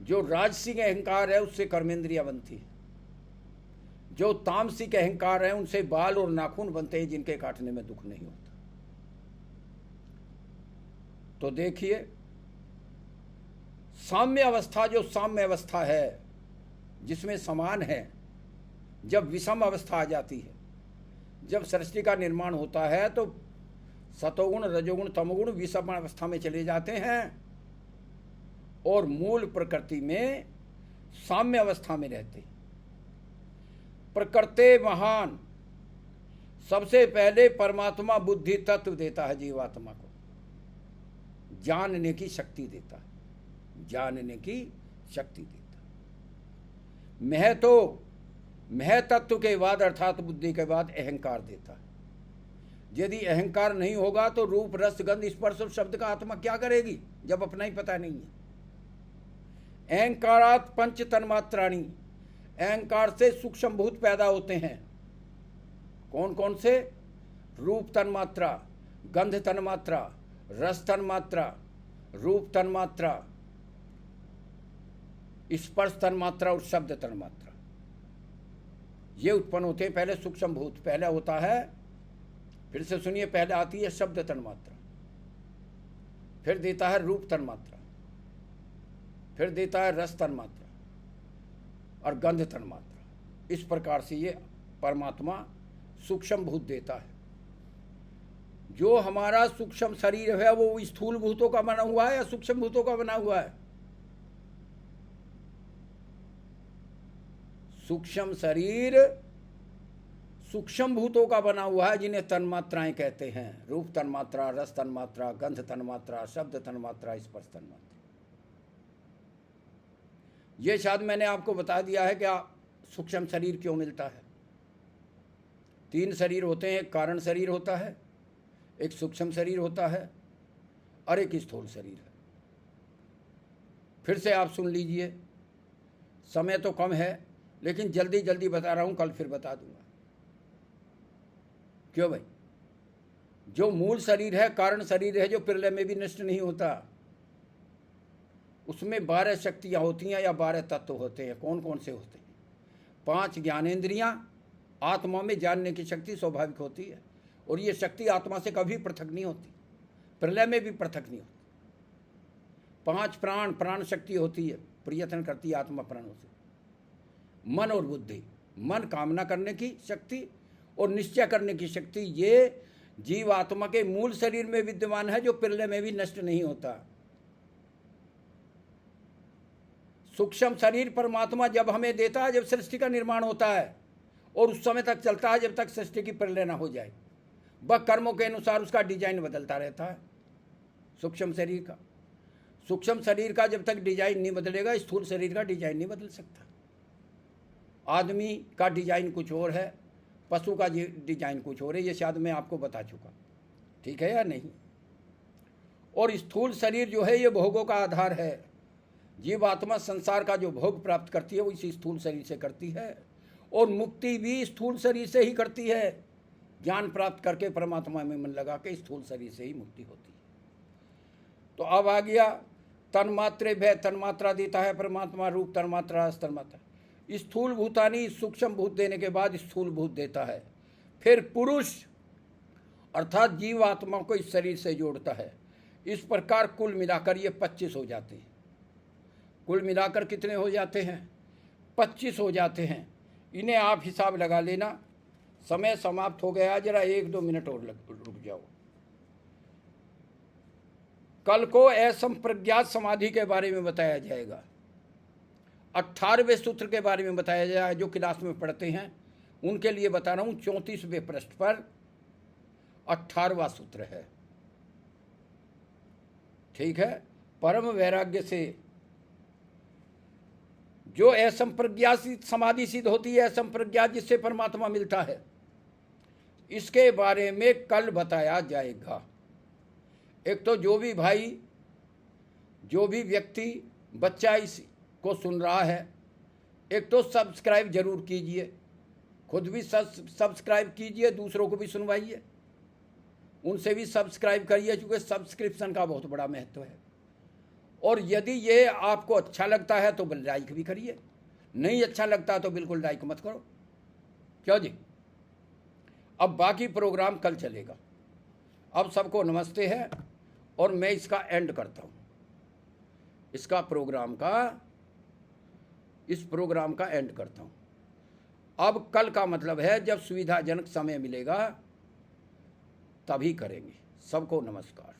जो राजसिक अहंकार है, उससे कर्मेंद्रिय बनती है। जो तामसिक अहंकार है, उनसे बाल और नाखून बनते हैं, जिनके काटने में दुख नहीं होता। तो देखिए, साम्य अवस्था, जो साम्य अवस्था है जिसमें समान है, जब विषम अवस्था आ जाती है, जब सृष्टि का निर्माण होता है, तो सतोगुण रजोगुण तमोगुण विषम अवस्था में चले जाते हैं और मूल प्रकृति में साम्य अवस्था में रहते हैं। प्रकृति महान, सबसे पहले परमात्मा बुद्धि तत्व देता है जीवात्मा को, जानने की शक्ति देता है, जानने की शक्ति देता है। मह तत्व के बाद अर्थात बुद्धि के बाद अहंकार देता है। यदि अहंकार नहीं होगा तो रूप रस गंध स्पर्श और शब्द का आत्मा क्या करेगी, जब अपना ही पता नहीं है। अहंकारात पंच तन्मात्राणि, अहंकार से सूक्ष्म भूत पैदा होते हैं। कौन कौन से? रूप तन्मात्रा, गंध तन्मात्रा, रस तन्मात्रा, रूप तन्मात्रा, स्पर्श तन्मात्रा और शब्द तन्मात्रा। ये उत्पन्न होते हैं पहले सूक्ष्म भूत। पहले होता है, फिर से सुनिए, पहले आती है शब्द तन्मात्रा, फिर देता है रूप तन्मात्रा, फिर देता है रस तन्मात्रा और गंध तन्मात्रा। इस प्रकार से ये परमात्मा सूक्ष्म भूत देता है। जो हमारा सूक्ष्म शरीर है वो स्थूल भूतों का बना हुआ है या सूक्ष्म भूतों का बना हुआ है? सूक्ष्म शरीर सूक्ष्म भूतों का बना हुआ है, जिन्हें तन्मात्राएं कहते हैं। रूप तन्मात्रा, रस तन्मात्रा, गंध तन्मात्रा, शब्द तन्मात्रा, स्पर्श तन्मात्रा। ये शायद मैंने आपको बता दिया है कि सूक्ष्म शरीर क्यों मिलता है। 3 शरीर होते हैं, एक कारण शरीर होता है, एक सूक्ष्म शरीर होता है और एक स्थूल शरीर है। फिर से आप सुन लीजिए, समय तो कम है लेकिन जल्दी जल्दी बता रहा हूं, कल फिर बता दूंगा। क्यों भाई? जो मूल शरीर है, कारण शरीर है, जो प्रलय में भी नष्ट नहीं होता, उसमें 12 शक्तियां होती हैं या 12 तत्व होते हैं। कौन कौन से होते हैं? 5 ज्ञानेंद्रियां, आत्मा में जानने की शक्ति स्वाभाविक होती है और ये शक्ति आत्मा से कभी पृथक नहीं होती, प्रलय में भी पृथक नहीं होती। 5 प्राण, प्राण शक्ति होती है, प्रयत्न करती है आत्मा प्राणों से। मन और बुद्धि, मन कामना करने की शक्ति और निश्चय करने की शक्ति, ये जीव आत्मा के मूल शरीर में विद्यमान है, जो प्रलय में भी नष्ट नहीं होता। सूक्ष्म शरीर परमात्मा जब हमें देता है, जब सृष्टि का निर्माण होता है, और उस समय तक चलता है जब तक सृष्टि की प्रलय न हो जाए। वह कर्मों के अनुसार उसका डिजाइन बदलता रहता है। सूक्ष्म शरीर का जब तक डिजाइन नहीं बदलेगा, स्थूल शरीर का डिजाइन नहीं बदल सकता। आदमी का डिजाइन कुछ और है, पशु का डिजाइन कुछ और है, ये शायद मैं आपको बता चुका, ठीक है या नहीं। और स्थूल शरीर जो है ये भोगों का आधार है। जीवात्मा संसार का जो भोग प्राप्त करती है वो इसी स्थूल शरीर से करती है, और मुक्ति भी स्थूल शरीर से ही करती है। ज्ञान प्राप्त करके परमात्मा में मन लगा के स्थूल शरीर से ही मुक्ति होती है। तो अब आ गया तन्मात्रे भय, तन्मात्रा देता है परमात्मा, रूप तन्मात्रा तन्मात्रा। स्थूल भूतानी सूक्ष्म भूत देने के बाद स्थूल भूत देता है, फिर पुरुष अर्थात जीवात्मा को इस शरीर से जोड़ता है। इस प्रकार कुल मिलाकर ये 25 हो जाते हैं। कुल मिलाकर कितने हो जाते हैं? 25 हो जाते हैं। इन्हें आप हिसाब लगा लेना। समय समाप्त हो गया, जरा 1-2 मिनट और रुक जाओ। कल को असंप्रज्ञात समाधि के बारे में बताया जाएगा। 18वें सूत्र के बारे में बताया जाएगा, जो क्लास में पढ़ते हैं उनके लिए बता रहा हूं। 34वें पृष्ठ पर 18वां सूत्र है, ठीक है। परम वैराग्य से जो असंप्रज्ञात समाधि सिद्ध होती है, असंप्रज्ञात जिससे परमात्मा मिलता है, इसके बारे में कल बताया जाएगा। एक तो जो भी भाई, जो भी व्यक्ति, बच्चा इसको सुन रहा है, एक तो सब्सक्राइब जरूर कीजिए, खुद भी सब्सक्राइब कीजिए, दूसरों को भी सुनवाइए, उनसे भी सब्सक्राइब करिए, क्योंकि सब्सक्रिप्शन का बहुत बड़ा महत्व है। और यदि ये आपको अच्छा लगता है तो लाइक भी करिए, नहीं अच्छा लगता तो बिल्कुल लाइक मत करो, क्यों जी। अब बाकी प्रोग्राम कल चलेगा। अब सबको नमस्ते है, और मैं इसका एंड करता हूँ। इस प्रोग्राम का एंड करता हूँ। अब कल का मतलब है जब सुविधाजनक समय मिलेगा तभी करेंगे। सबको नमस्कार।